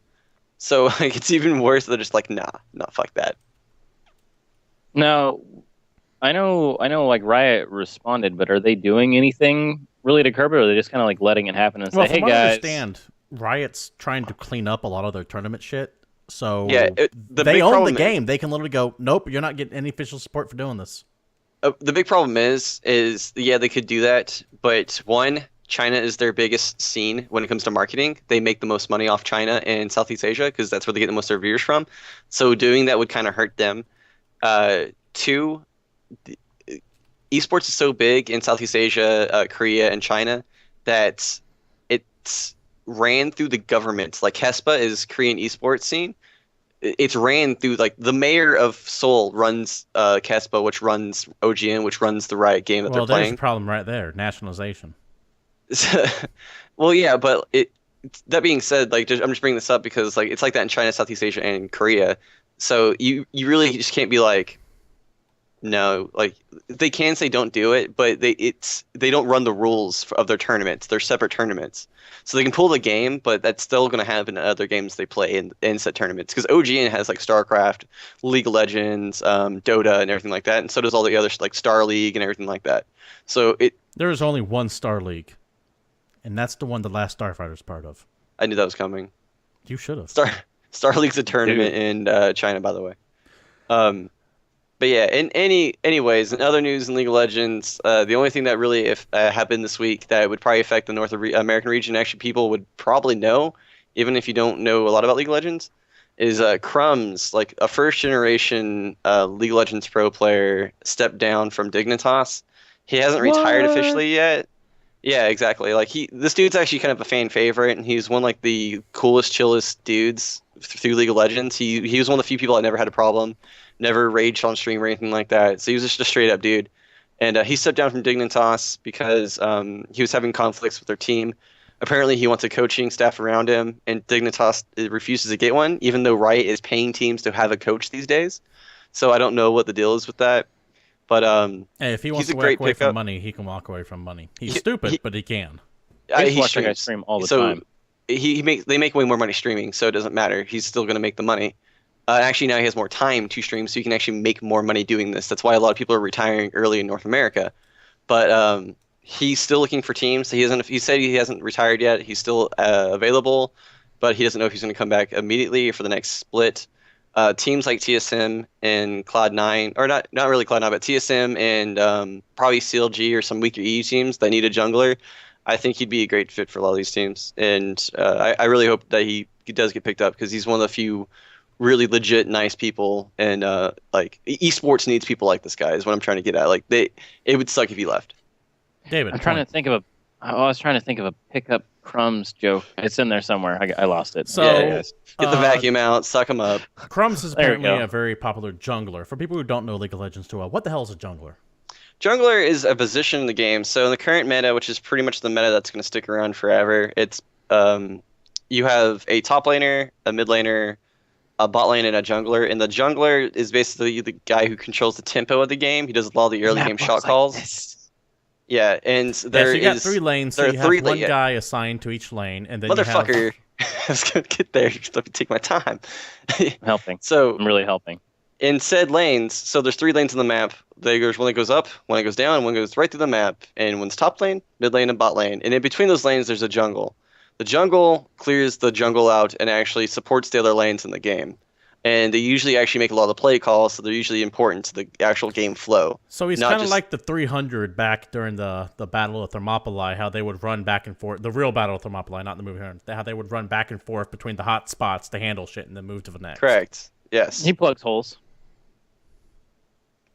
So like it's even worse. They're just like, nah, fuck that. Now, I know. Like Riot responded, but are they doing anything really to curb it, or are they just kind of like letting it happen and say, well, "Hey from what guys"? I understand, Riot's trying to clean up a lot of their tournament shit. So yeah, they own the game. They can literally go, nope, you're not getting any official support for doing this. The big problem is yeah, they could do that, but one, China is their biggest scene when it comes to marketing. They make the most money off China and Southeast Asia because that's where they get the most of their viewers from. So doing that would kind of hurt them. Two, esports is so big in Southeast Asia, Korea, and China that it's ran through the government. Like KESPA is Korean esports scene. It's ran through like the mayor of Seoul runs KESPA, which runs OGN, which runs the Riot game that they're there's playing. a problem right there: nationalization. Well, yeah, but that being said, like I'm just bringing this up because like it's like that in China, Southeast Asia, and Korea. So you really just can't be like, no, like they can say don't do it, but they don't run the rules of their tournaments. They're separate tournaments, so they can pull the game, but that's still going to happen in other games they play in set tournaments. Because OGN has like StarCraft, League of Legends, Dota, and everything like that, and so does all the other like Star League and everything like that. So there is only one Star League, and that's the one the last Starfighter's part of. I knew that was coming. You should have. Star League's a tournament in China, by the way. But yeah, anyways, in other news in League of Legends, the only thing that really happened this week that would probably affect the North American region, actually people would probably know, even if you don't know a lot about League of Legends, is Crumbs, like a first generation League of Legends pro player, stepped down from Dignitas. He hasn't retired officially yet. Yeah, exactly. Like this dude's actually kind of a fan favorite, and he's one like the coolest, chillest dudes through League of Legends. He was one of the few people that never had a problem, never raged on stream or anything like that. So he was just a straight up dude, and he stepped down from Dignitas because he was having conflicts with their team. Apparently, he wants a coaching staff around him, and Dignitas refuses to get one, even though Riot is paying teams to have a coach these days. So I don't know what the deal is with that. But hey, if he wants to walk away from money, he can walk away from money. He's stupid, but he can. He watch that guy stream all the time. They make way more money streaming, so it doesn't matter. He's still going to make the money. Actually, now he has more time to stream, so he can actually make more money doing this. That's why a lot of people are retiring early in North America. But he's still looking for teams. He said he hasn't retired yet. He's still available, but he doesn't know if he's going to come back immediately or for the next split. Teams like TSM and Cloud9, or not really Cloud9, but TSM and probably CLG or some weaker EU teams that need a jungler. I think he'd be a great fit for a lot of these teams, and I really hope that he does get picked up because he's one of the few really legit nice people, and like esports needs people like this guy is what I'm trying to get at. Like it would suck if he left. David, I was trying to think of a pickup Crumbs joke. It's in there somewhere. I lost it. So yeah. Get the vacuum out, suck him up. Crumbs is apparently a very popular jungler. For people who don't know League of Legends too well, what the hell is a jungler? Jungler is a position in the game. So in the current meta, which is pretty much the meta that's going to stick around forever, it's you have a top laner, a mid laner, a bot lane, and a jungler. And the jungler is basically the guy who controls the tempo of the game. He does a lot of the early game shot calls. Yeah, and so you got 3 lanes, so you have one guy assigned to each lane, and then motherfucker, I was gonna get there. Let me take my time. I'm helping. So I'm really helping. In said lanes, so there's 3 lanes in the map. There's one that goes up, one that goes down, one goes right through the map, and one's top lane, mid lane, and bot lane. And in between those lanes, there's a jungle. The jungle clears the jungle out and actually supports the other lanes in the game. And they usually actually make a lot of the play calls, so they're usually important to the actual game flow. So he's kind of like the 300 back during the Battle of Thermopylae, how they would run back and forth. The real Battle of Thermopylae, not the movie. How they would run back and forth between the hot spots to handle shit and then move to the next. Correct. Yes. He plugs holes.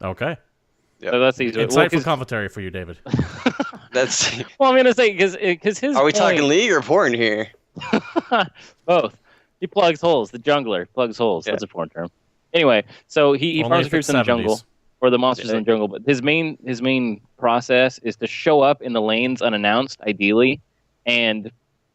Okay. Yep. So that's easy. Insightful commentary for you, David. That's. Well, I'm gonna say because his. Are we talking league or porn here? Both. He plugs holes. The jungler plugs holes. Yeah. That's a porn term. Anyway, so he farms creeps in the jungle, or the monsters in the jungle. But his main process is to show up in the lanes unannounced, ideally, and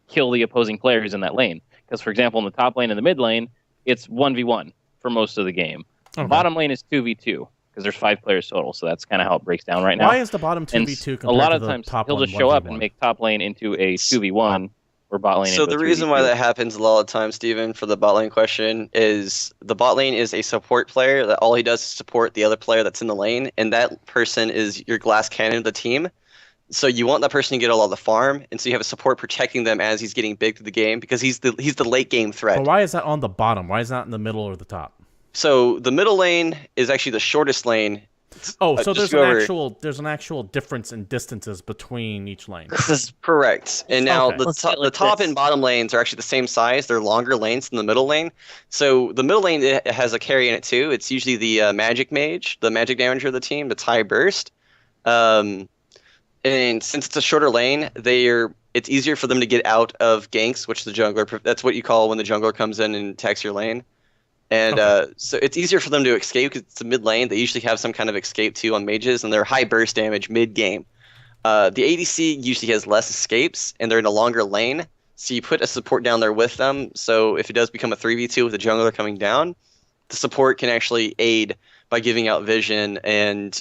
kill the opposing players in that lane. Because, for example, in the top lane and the mid lane, it's 1v1 for most of the game. Okay. The bottom lane is 2v2 because there's 5 players total. So that's kind of how it breaks down right now. Why is the bottom 2v2 compared a lot to of the times top he'll just 1v1? Show up and make top lane into a 2v1. Or bot lane. So the reason why that happens a lot of times, Steven, for the bot lane question, is the bot lane is a support player that all he does is support the other player that's in the lane, and that person is your glass cannon of the team. So you want that person to get a lot of the farm, and so you have a support protecting them as he's getting big through the game because he's the late game threat. But why is that on the bottom? Why is that in the middle or the top? So the middle lane is actually the shortest lane Oh, so just there's go an over- actual difference in distances between each lane. This is correct. And now Okay. the, Let's do it the like top this. and bottom lanes are actually the same size. They're longer lanes than the middle lane. So the middle lane it has a carry in it too. It's usually the magic mage, the magic damager of the team. That's high burst. Um, and since it's a shorter lane, it's easier for them to get out of ganks, which the jungler. That's what you call when the jungler comes in and attacks your lane. And Okay. so it's easier for them to escape because it's a mid lane. They usually have some kind of escape too on mages, and they're high burst damage mid game. The ADC usually has less escapes, and they're in a longer lane. So you put a support down there with them. So if it does become a 3v2 with a jungler coming down, the support can actually aid by giving out vision and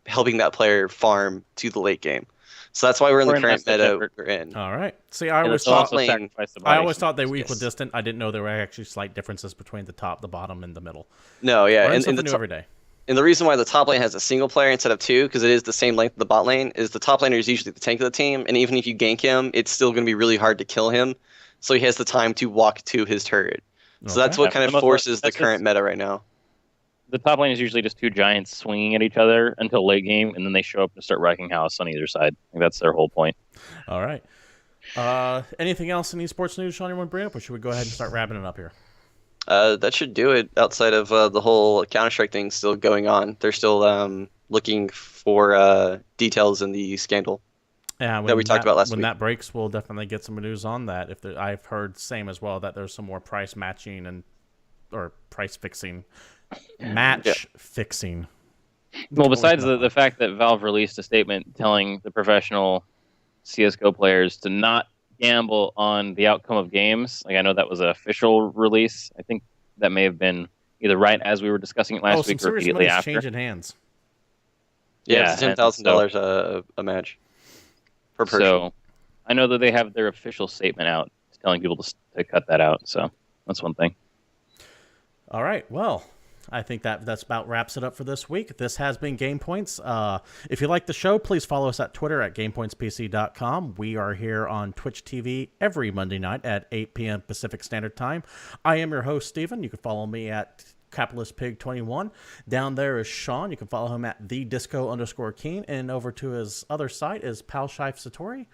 helping that player farm to the late game. So that's why we're in Or the in current less meta effort. we're in. All right. See, Yeah, I they'll also lane- sacrifice the body. thought they were Yes. equidistant. I didn't know there were actually slight differences between the top, the bottom, and the middle. No, yeah, Learn and something new every day. And the reason why the top lane has a single player instead of two, because it is the same length of the bot lane, is the top laner is usually the tank of the team, and even if you gank him, it's still going to be really hard to kill him. So he has the time to walk to his turret. So that's Okay. what kind of Yeah, forces the that's current meta right now. The top lane is usually just two giants swinging at each other until late game, and then they show up and start wrecking house on either side. I think that's their whole point. All right. Anything else in esports news, Sean, you want to bring up, or should we go ahead and start wrapping it up here? That should do it. Outside of the whole Counter-Strike thing still going on, they're still looking for details in the scandal. Yeah, that we talked about last when week. that breaks, we'll definitely get some news on that. I've heard same as well that there's some more price matching or price fixing, fixing. Well, besides the fact that Valve released a statement telling the professional CSGO players to not gamble on the outcome of games, like I know that was an official release. I think that may have been either right as we were discussing it last some week or serious immediately money's after. changing hands. Yeah, it's and $10,000 a match per person. So I know that they have their official statement out telling people to cut that out. So that's one thing. All right. Well, I think that's about wraps it up for this week. This has been GamePoints. If you like the show, please follow us at Twitter at GamePointsPC.com. We are here on Twitch TV every Monday night at 8 p.m. Pacific Standard Time. I am your host, Steven. You can follow me at CapitalistPig21. Down there is Sean. You can follow him at TheDisco_Keen. And over to his other site is Palshife Satori.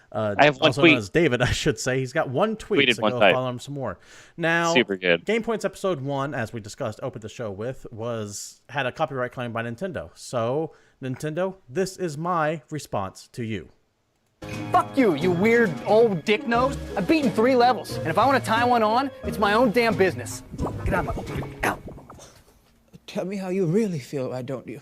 I have one also tweet. known as David, I should say. He's got one tweet, Tweeted so one go type. follow him some more. Now, Super good. Game Points Episode 1, as we discussed, opened the show with, had a copyright claim by Nintendo. So, Nintendo, this is my response to you. Fuck you, you weird old dick nose. I've beaten 3 levels, and if I want to tie one on, it's my own damn business. Get out of my... Out. Tell me how you really feel, why don't you?